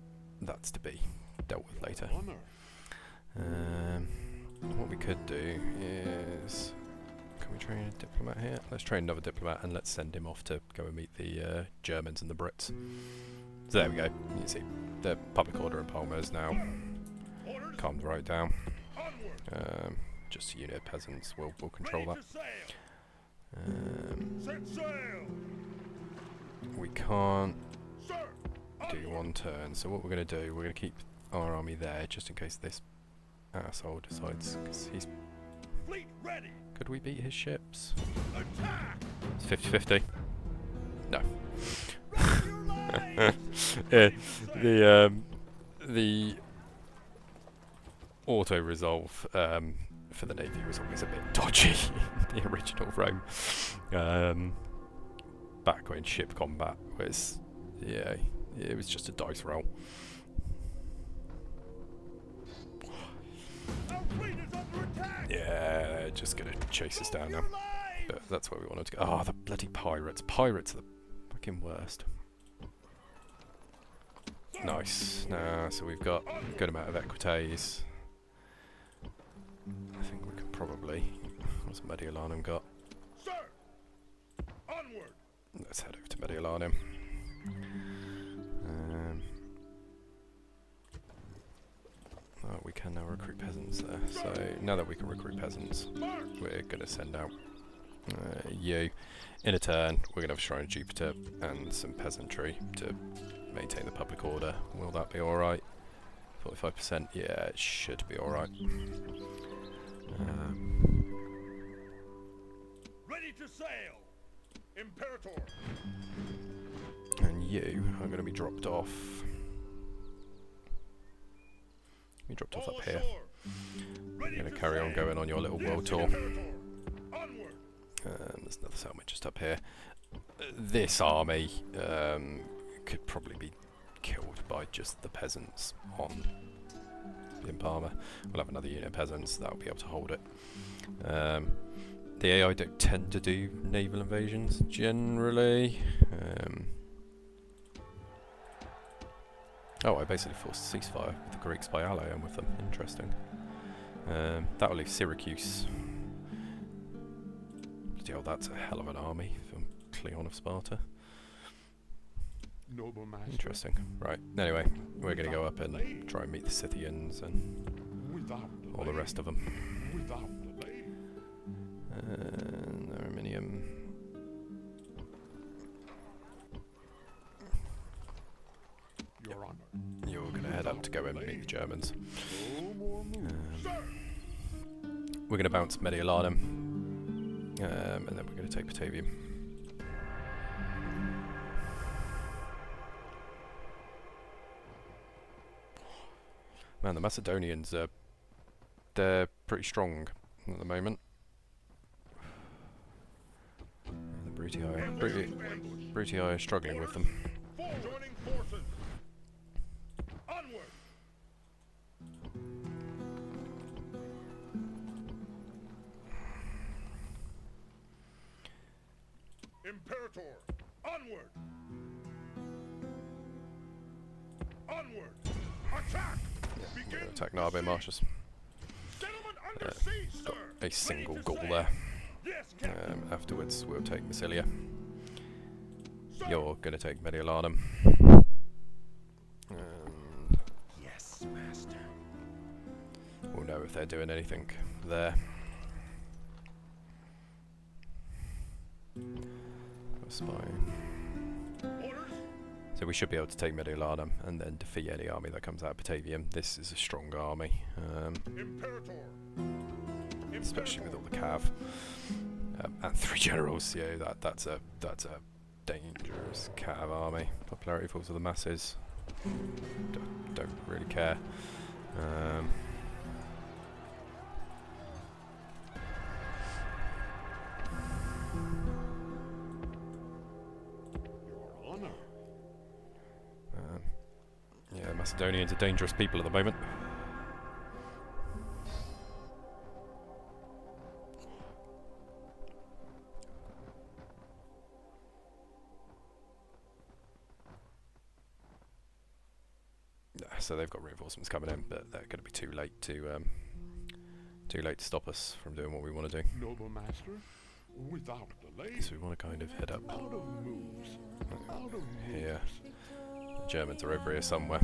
that's to be dealt with later. honor. What we could do is... Can we train a diplomat here? Let's train another diplomat and let's send him off to go and meet the Germans and the Brits. So there we go. You can see the public order in Palma is now calmed right down. Just unit of peasants will control that. Set sail. We can't do one turn, so what we're going to do, we're going to keep our army there just in case this asshole decides, because he's... Fleet ready. Could we beat his ships? Attack. It's 50-50. No. Your lives. The auto resolve for the navy was always a bit dodgy in the original Rome. Back when ship combat was, yeah, it was just a dice roll. Our fleet is under attack. Yeah, they're just gonna chase us down now. But that's where we wanted to go. Oh, the bloody pirates! Pirates are the fucking worst. Nice. So we've got a good amount of equites. I think we could probably... What's Mediolanum got? Sir. Onward. Let's head over to Mediolanum. Oh, we can now recruit peasants there. So now that we can recruit peasants, we're going to send out you. In a turn, we're going to have a Shrine of Jupiter and some peasantry to maintain the public order. Will that be alright? 45%? Yeah, it should be alright. Ready to sail. Imperator. And you are going to be dropped off. You dropped off up here. You're going to carry on going on your little world tour. Onward. There's another settlement just up here. This army could probably be killed by just the peasants on in Parma. We'll have another unit of peasants that'll be able to hold it. The AI don't tend to do naval invasions generally. Oh, I basically forced a ceasefire with the Greeks by allying with them. Interesting. That'll leave Syracuse. Bloody hell, that's a hell of an army from Cleon of Sparta. Noble master. Interesting. Right, anyway, we're going to go up and try and meet the Scythians and Without all the delay. rest of them. Without delay. Arminium. Your honor. You're going to head up to go in and meet the Germans. No more moves. We're going to bounce Mediolanum. And then we're going to take Batavium. Man, the Macedonians are... They're pretty strong at the moment. The Brutii are struggling with them. Joining forces. Onward. Imperator. Onward. Onward. Attack. We're Begin going to attack the Narbe siege. Marshes. Gentlemen under siege, sir. A single Ready to Gaul sail. there. Yes, Captain. Afterwards, we'll take Massilia. Sir. You're going to take Mediolanum. Yes, master. We'll know if they're doing anything there. Spy. Orders. So we should be able to take Mediolanum and then defeat any army that comes out of Batavium. This is a strong army, Imperator. especially with all the cav and 3 generals. Yeah, that's a dangerous cav army. Popularity falls to the masses. Don't really care. Macedonians are dangerous people at the moment. So they've got reinforcements coming in, but they're going to be too late to stop us from doing what we want to do. Noble master, without delay. So we want to kind of head up Out of moves. Out of here. The Germans are over here somewhere.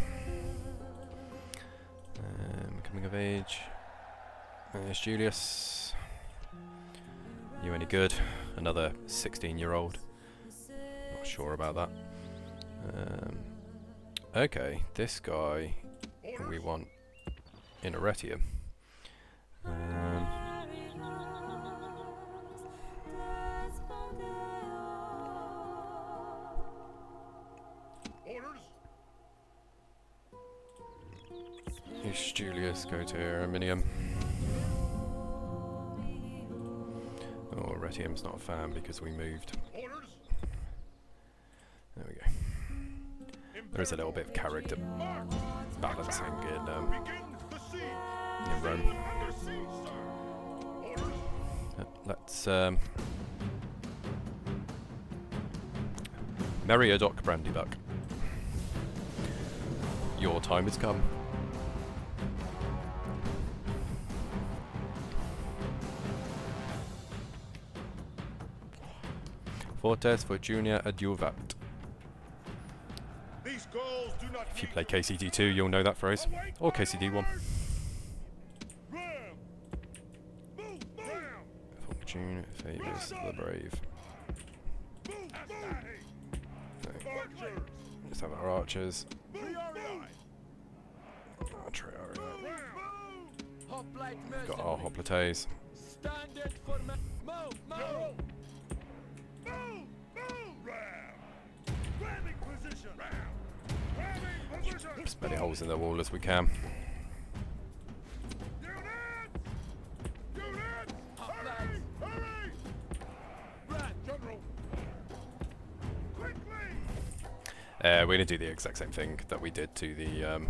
Coming of age. There's Julius. You any good? Another 16-year-old. Not sure about that. Okay, this guy we want in Arretium. Here's Julius, go to Arminium. Oh, Arretium's not a fan because we moved. There we go. There is a little bit of character balancing in Rome. Let's Meriadoc Brandybuck. Your time has come. Fortes Fortunia Adjuvat. These Gauls do not If you play KCD2, you'll know that phrase. Or KCD1. Fortune favours the brave. Okay. Let's have our archers. We've got our hoplites. As many holes in the wall as we can. We're going to do the exact same thing that we did to the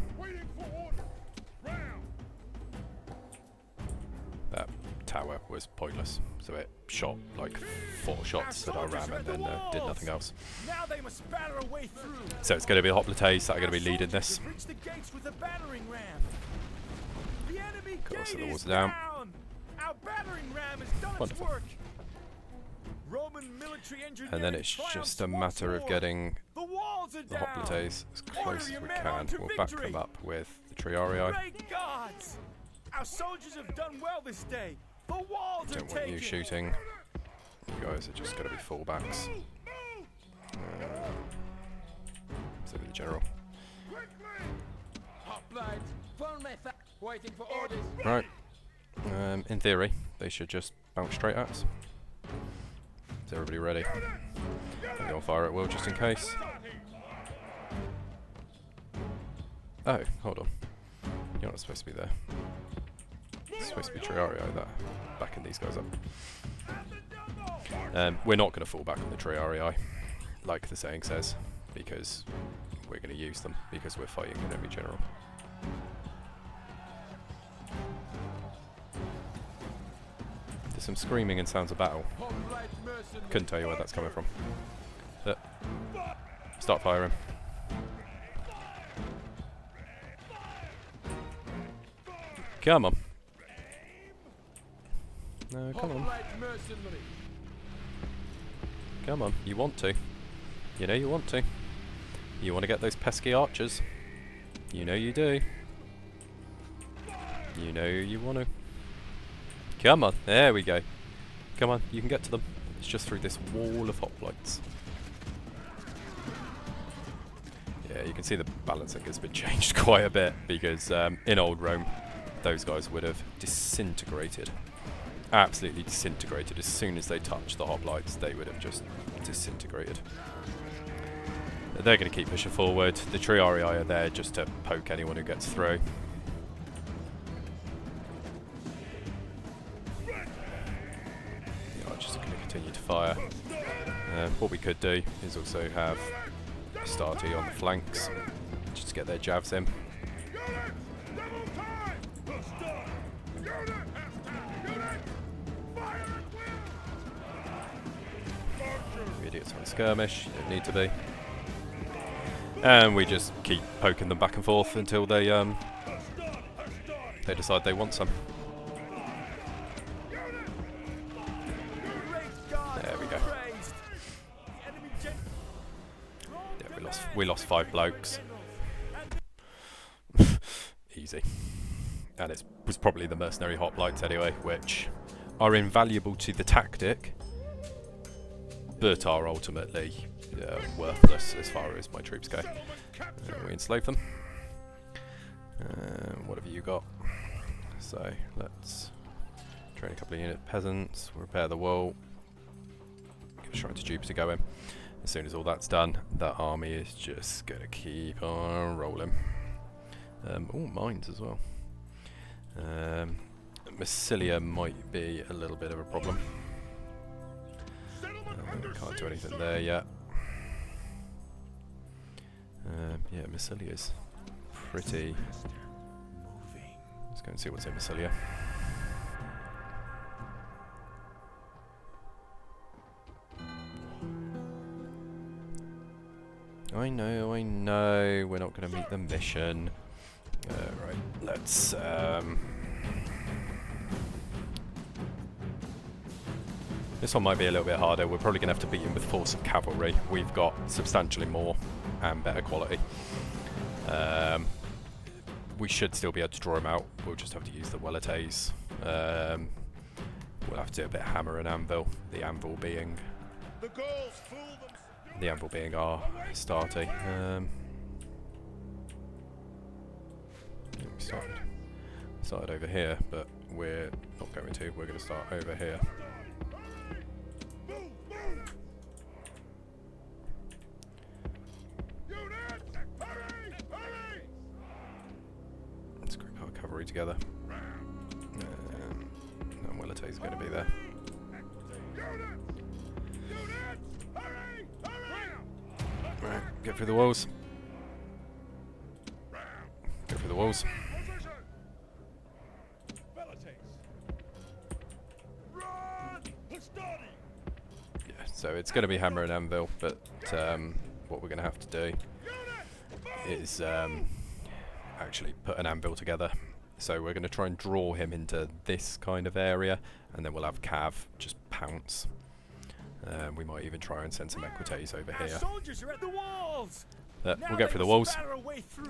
that tower was pointless, so it shot like 4 shots at our ram and then did nothing else. Now they must batter a way through. So it's going to be the hoplites that are going to be leading this. Reach the gates with a battering ram. The enemy Course, gate the walls is are down. Our battering ram has done Wonderful. its work. Roman military engineering And then it's just a matter of getting the walls are the down. hoplites as close Order as your we men can. on to We'll back victory. them up with the Triarii. Great gods! Our soldiers have done well this day. The walls are Don't want taken. you shooting. You guys are just going to be fullbacks. So the general. Waiting for orders. Right. In theory, they should just bounce straight at us. Is everybody ready? I'm going to fire at will just in case. Oh, hold on. You're not supposed to be there. It's supposed to be Triarii that backing these guys up. We're not going to fall back on the Triarii, like the saying says, because we're going to use them, because we're fighting an enemy general. There's some screaming and sounds of battle. Couldn't tell you where that's coming from. But start firing. Come on. No, come on. Come on, you want to. You know you want to. You want to get those pesky archers. You know you do. You know you want to. Come on, there we go. Come on, you can get to them. It's just through this wall of hoplites. Yeah, you can see the balancing has been changed quite a bit because in old Rome, those guys would have disintegrated. Absolutely disintegrated. As soon as they touched the hoplites, they would have just disintegrated. They're going to keep pushing forward. The Triarii are there just to poke anyone who gets through. The archers are going to continue to fire. What we could do is also have Astarte on the flanks, just to get their jabs in. You idiots on skirmish, you don't need to be. And we just keep poking them back and forth until they decide they want some. There we go. Yeah, we lost 5 blokes. Easy. And it was probably the mercenary hoplites anyway, which are invaluable to the tactic, but are ultimately worthless as far as my troops go. We enslave them. What have you got? So let's train a couple of unit peasants, repair the wall, give a shrine to Jupiter going. As soon as all that's done, that army is just going to keep on rolling. All mines as well. Massilia might be a little bit of a problem. Can't do anything there yet. Yeah, Massilia's pretty... Let's go and see what's in Massilia. I know, we're not going to meet the mission. Right, let's... This one might be a little bit harder. We're probably going to have to beat him with force of cavalry. We've got substantially more and better quality. We should still be able to draw him out. We'll just have to use the Welletes. We'll have to do a bit of hammer and anvil. The anvil being our starting. We started over here, but we're not going to. We're going to start over here. Let's group our cavalry together. And Welletes going to be there. Right, get through the walls. Go through the walls. Yeah, so it's going to be hammer and anvil, but what we're going to have to do is actually put an anvil together. So we're going to try and draw him into this kind of area, and then we'll have Cav just pounce. We might even try and send some equites over here. But we'll get through the walls,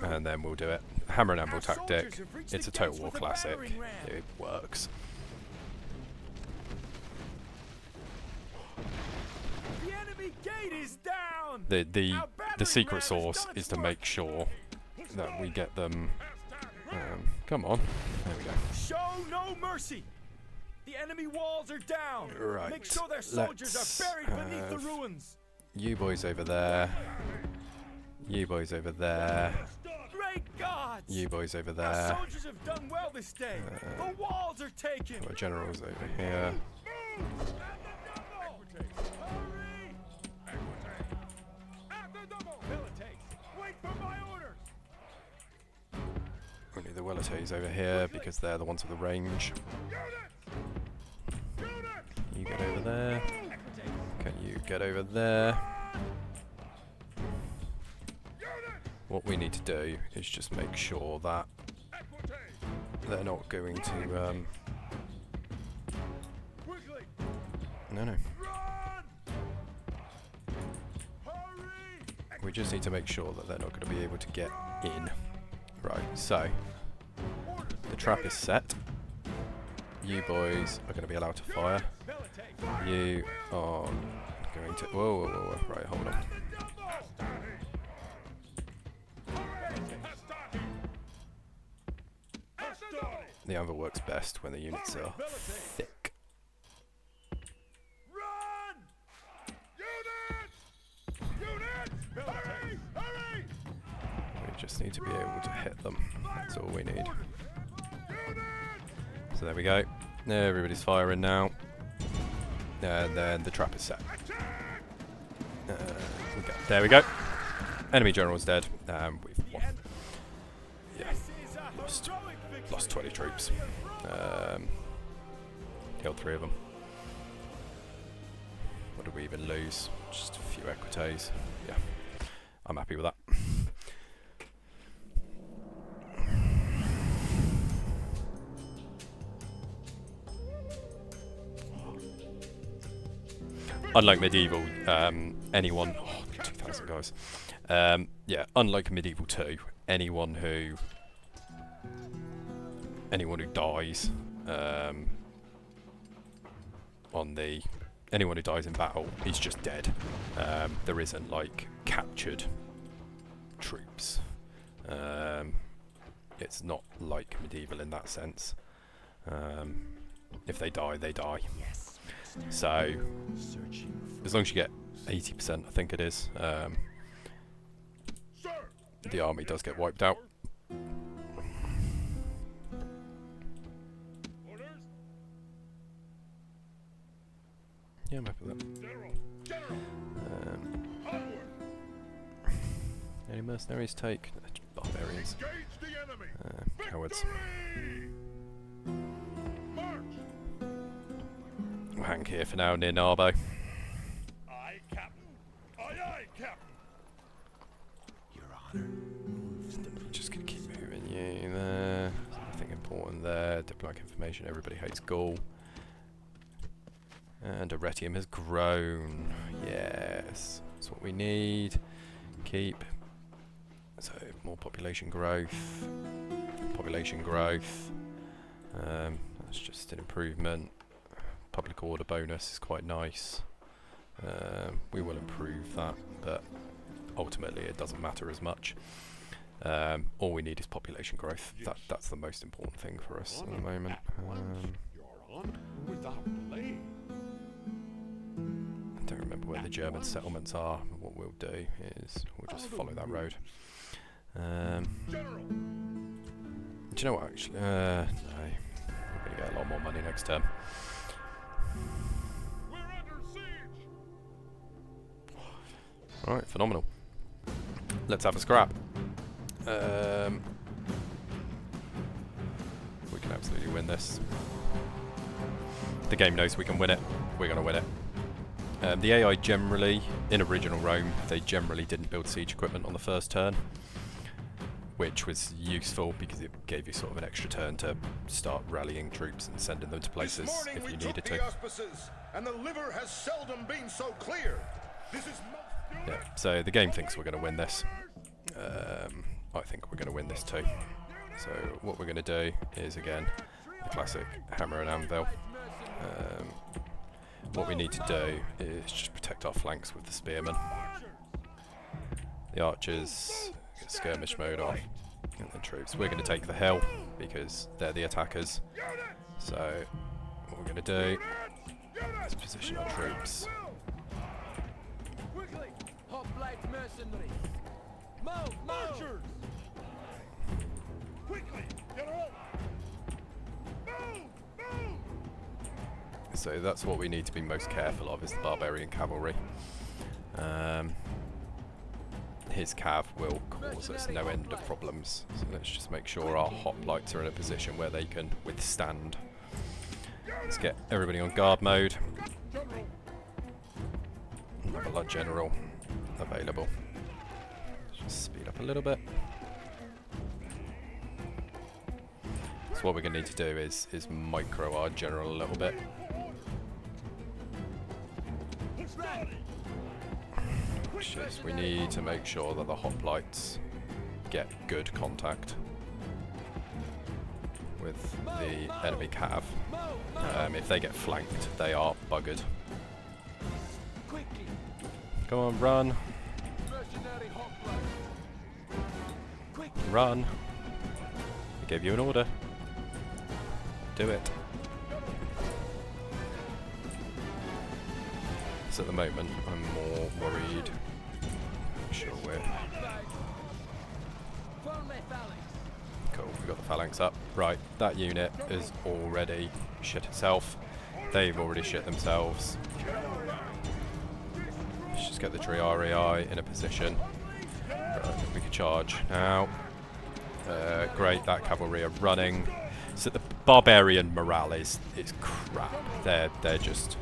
and then we'll do it. Hammer and anvil tactic. It's a Total War classic. It works. The enemy gate is down. The secret sauce is to make sure that we get them. Come on, there we go. Show no mercy. The enemy walls are down. Right. Make sure their soldiers are buried beneath the ruins. You boys over there. You boys over there. Great gods! You boys over Our there. soldiers have done well this day. The walls are taken. Our generals over here. Wait for my orders. We need the Welletes over here because they're the ones with the range. You get over there. Can you get over there? What we need to do is just make sure that they're not going to... No. We just need to make sure that they're not going to be able to get in. Right, so the trap is set. You boys are going to be allowed to fire. You are going to... Whoa. Right, hold on. The anvil works best when the units are thick. We just need to be able to hit them. That's all we need. So there we go. Everybody's firing now. And then the trap is set. There we go. Enemy general's dead. We've won. Yeah. lost 20 troops. Killed 3 of them. What did we even lose? Just a few equites. Yeah, I'm happy with that. Unlike medieval, anyone... Oh, 2,000 guys. Yeah, unlike medieval 2, anyone who dies anyone who dies in battle is just dead. There isn't like captured troops. It's not like medieval in that sense. If they die, they die. So as long as you get 80%, I think it is, the army does get wiped out. Yeah, I'm happy with that. Any mercenaries take? Barbarians. Cowards. We'll hang here for now near Narbo. Aye, Captain. Aye, Captain. Your Honor. Just gonna keep moving you there. Nothing important there. Diplomatic information. Everybody hates Gaul. And Arretium has grown. Yes, that's what we need. Keep. So more population growth. Population growth. That's just an improvement. Public order bonus is quite nice. We will improve that, but ultimately it doesn't matter as much. All we need is population growth. That's the most important thing for us at the moment. I don't remember where the German settlements are. What we'll do is we'll just follow that road. Do you know what, actually? No. We're going to get a lot more money next term. Alright, phenomenal. Let's have a scrap. We can absolutely win this. The game knows we can win it. We're going to win it. The AI generally, in original Rome, they generally didn't build siege equipment on the first turn, which was useful because it gave you sort of an extra turn to start rallying troops and sending them to places if you needed to. And the liver has seldom been so clear. This is yeah, so the game thinks we're going to win this. I think we're going to win this too. So what we're going to do is, again, the classic hammer and anvil. What we need to do is just protect our flanks with the spearmen. The archers get skirmish mode off, and the troops. We're going to take the hill because they're the attackers. So what we're going to do is position our troops. Quickly, hoplite mercenaries. Move, marchers. Quickly, General. Move, move. So that's what we need to be most careful of, is the barbarian cavalry. His cav will cause us no end of problems, so let's just make sure our hoplites are in a position where they can withstand. Let's get everybody on guard mode. Another blood general available. Let's just speed up a little bit. So what we're going to need to do is micro our general a little bit. Which is, we need to make sure that the hoplites get good contact with the enemy cav. If they get flanked, they are buggered. Come on, run. Run. I gave you an order. Do it. So at the moment, I'm more worried. Make sure we're... Cool, we've got the phalanx up. Right, that unit is already shit itself. They've already shit themselves. Let's just get the Triarii in a position. Right, we can charge now. Great, that cavalry are running. So the barbarian morale is crap. They're just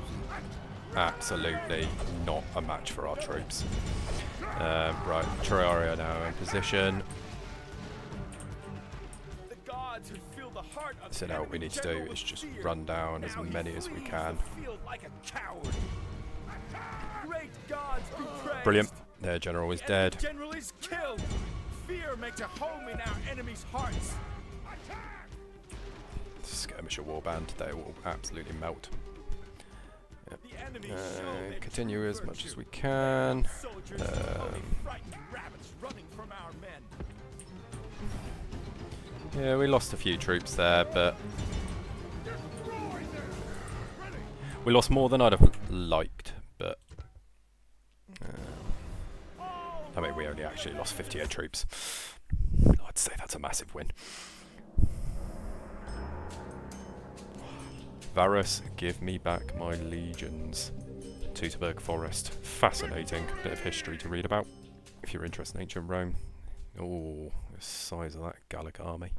absolutely not a match for our troops. Right, Triarii are now in position. So now what we need to do is just run down as many as we can. Brilliant. Their general is dead. General is killed. Fear makes a home in our enemies' hearts. Skirmisher warband, they will absolutely melt. Yep. Continue as much as we can. Yeah, we lost a few troops there, but we lost more than I'd have liked, but I mean, we only actually lost 58 troops. I'd say that's a massive win. Varus, give me back my legions. Teutoburg Forest. Fascinating bit of history to read about if you're interested in ancient Rome. Oh, the size of that Gallic army.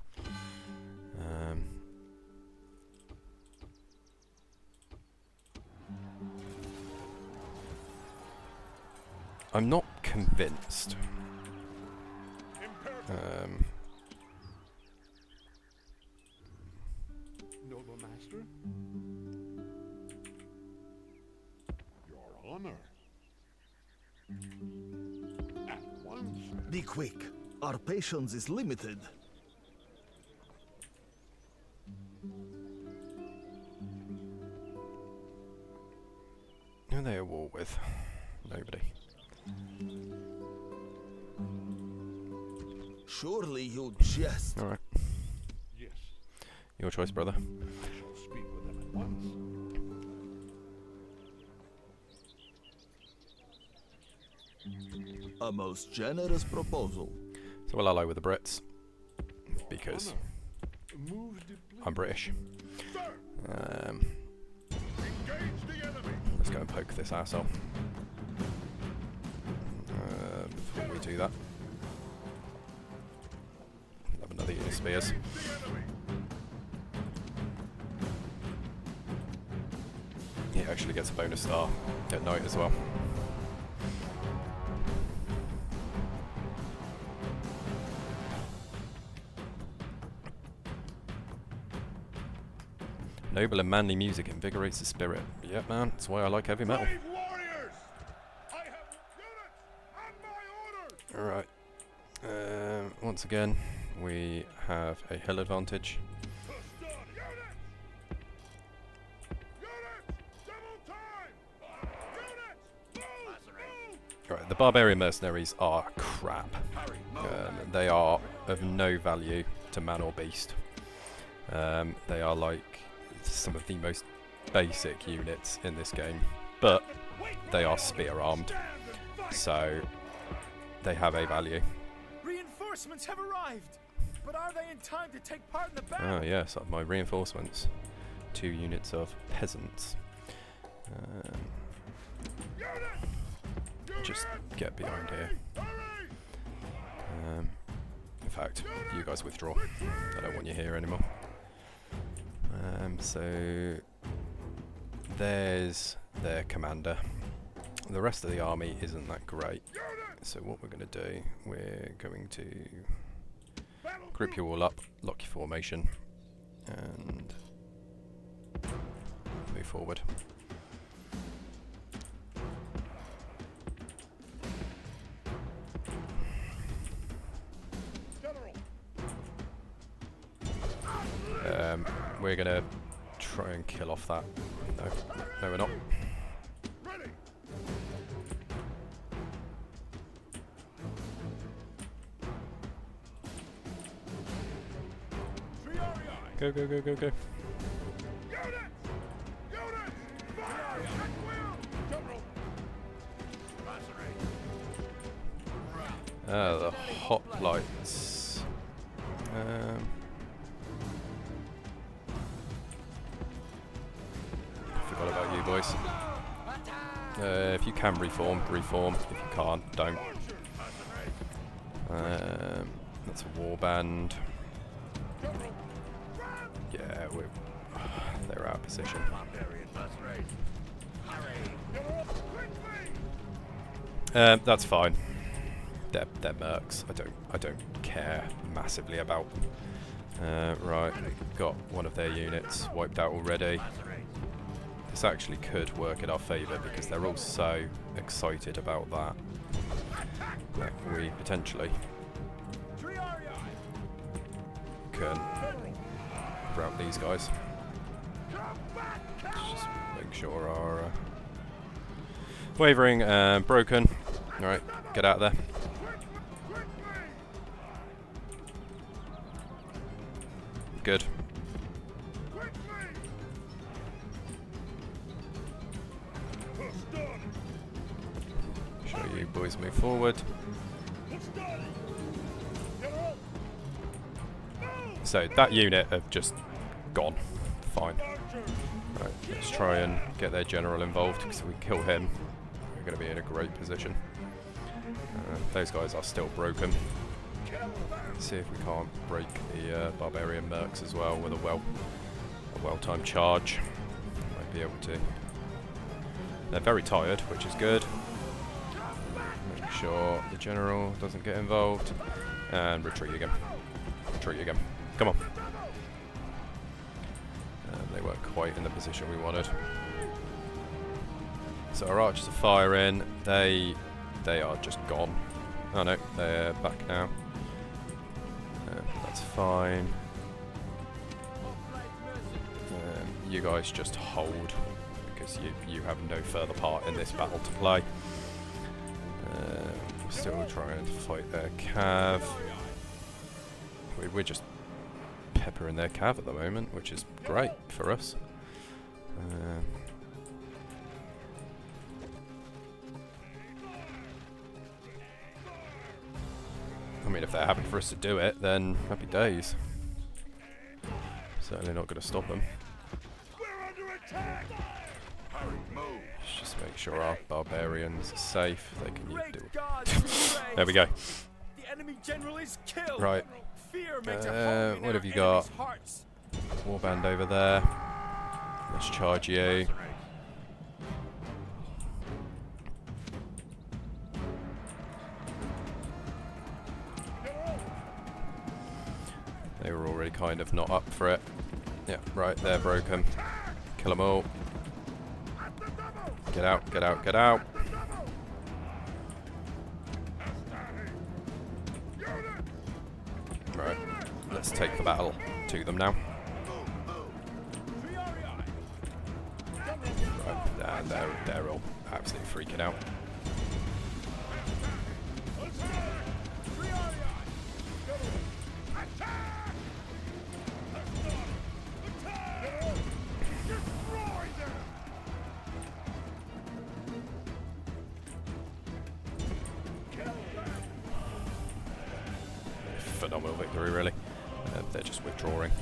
I'm not convinced. Noble master? Your honor. At once. Be quick. Our patience is limited. Who are they at war with? Nobody. Surely you jest. Alright. Yes. Your choice, brother. I'll speak with them at once. A most generous proposal. So we'll ally with the Brits. Because I'm British. Let's go and poke this arsehole. Before we do that, have another unit of spears. He actually gets a bonus star at night as well. Noble and manly music invigorates the spirit. Yep, man, that's why I like heavy metal. Alright. Once again, we have a hill advantage. Right, the barbarian mercenaries are crap. They are of no value to man or beast. They are like some of the most basic units in this game, but they are spear armed, so they have a value. Reinforcements have arrived, but are they in time to take part in the battle? Oh yes, my reinforcements. 2 units of peasants. Just get behind here. In fact, you guys withdraw. I don't want you here anymore. So there's their commander. The rest of the army isn't that great. So what we're going to do, we're going to group you all up, lock your formation, and move forward. We're going to try and kill off that. No, we're not. Go, go, go, go, go. The hoplites. Forgot about you boys. If you can reform, reform. If you can't, don't. That's a warband. Yeah, they're out of position. That's fine. They're mercs. I don't care massively about them. Right, we've got one of their units wiped out already. This actually could work in our favour because they're all so excited about that we potentially can rout these guys. Let's just make sure our wavering and broken. Alright, get out of there. Good. Sure you boys move forward. So that unit have just gone. Fine. Right, let's try and get their general involved because if we kill him, we're going to be in a great position. Those guys are still broken. Let's see if we can't break the barbarian mercs as well with a well-timed charge. Might be able to. They're very tired, which is good. Make sure the general doesn't get involved. And retreat again. Retreat again. Come on. They weren't quite in the position we wanted. So our archers are firing. They are just gone. Oh no, they're back now. That's fine. You guys just hold because you have no further part in this battle to play. We're still trying to fight their cav. We're just peppering their cav at the moment, which is great for us. I mean, if they're happy for us to do it, then happy days. Certainly not going to stop them. Let's just make sure our barbarians are safe. They can do it. There we go. The enemy general is killed. Right. What have you got? Warband over there. Let's charge you. They were already kind of not up for it. Yeah, right, they're broken. Kill them all. Get out, get out, get out. Right, let's take the battle to them now. Right, and they're all absolutely freaking out. Phenomenal victory, really. They're just withdrawing.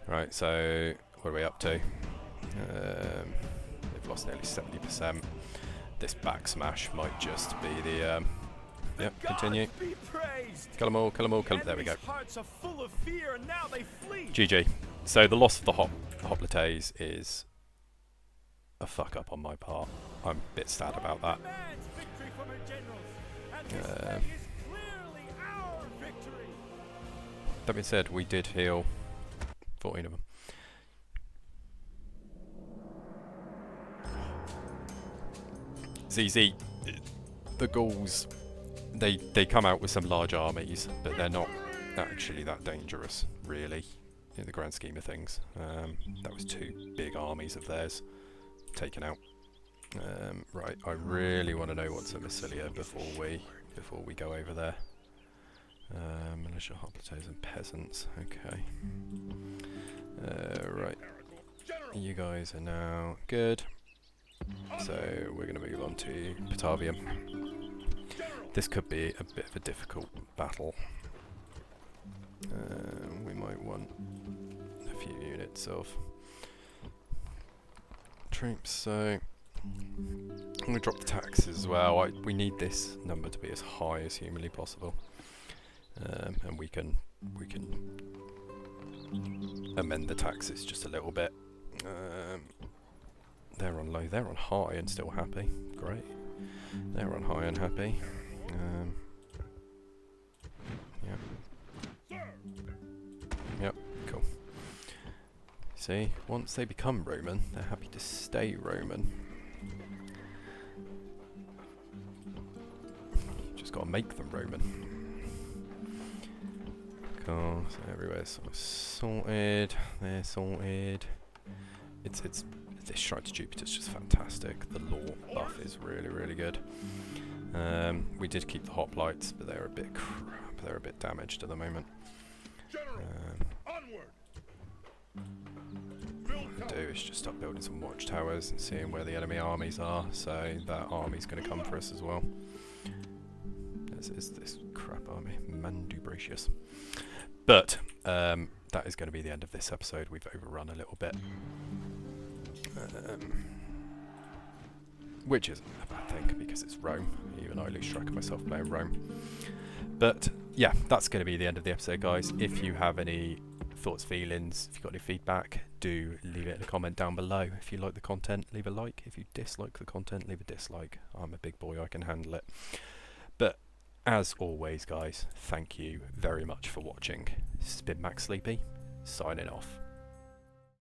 Right, so what are we up to? They've lost nearly 70%. This back smash might just be the. Yep, continue. Kill them all, kill them all, kill them. There we go. GG. So the loss of the Hoplites is a fuck up on my part. I'm a bit sad about that. That being said, we did heal 14 of them. ZZ, the Gauls, they come out with some large armies, but they're not actually that dangerous, really, in the grand scheme of things. That was 2 big armies of theirs taken out. Right, I really want to know what's at Massilia before we go over there. Militia, hoplites and peasants, okay. Right, you guys are now good. So we're going to move on to Patavium. This could be a bit of a difficult battle. We might want a few units of troops, so I'm going to drop the taxes as well. We need this number to be as high as humanly possible. and we can amend the taxes just a little bit. They're on low, they're on high and still happy. Great. They're on high and happy. Yeah. Yep, cool. See, once they become Roman, they're happy to stay Roman. Just gotta make them Roman. Cool, so everywhere's sort of sorted, they're sorted. It's this Shrine to Jupiter's just fantastic. The law buff is really, really good. We did keep the hoplites, but they're a bit crap. They're a bit damaged at the moment. What we do is just start building some watchtowers and seeing where the enemy armies are. So that army's going to come for us as well. As is this crap army, Mandubratius. But that is going to be the end of this episode. We've overrun a little bit. Which isn't a bad thing because it's Rome. Even I lose track of myself playing Rome. But yeah, that's going to be the end of the episode, guys. If you have any thoughts, feelings, if you've got any feedback, do leave it in a comment down below. If you like the content, leave a like. If you dislike the content, leave a dislike. I'm a big boy, I can handle it. But as always, guys, thank you very much for watching. This has been Max Sleepy, signing off.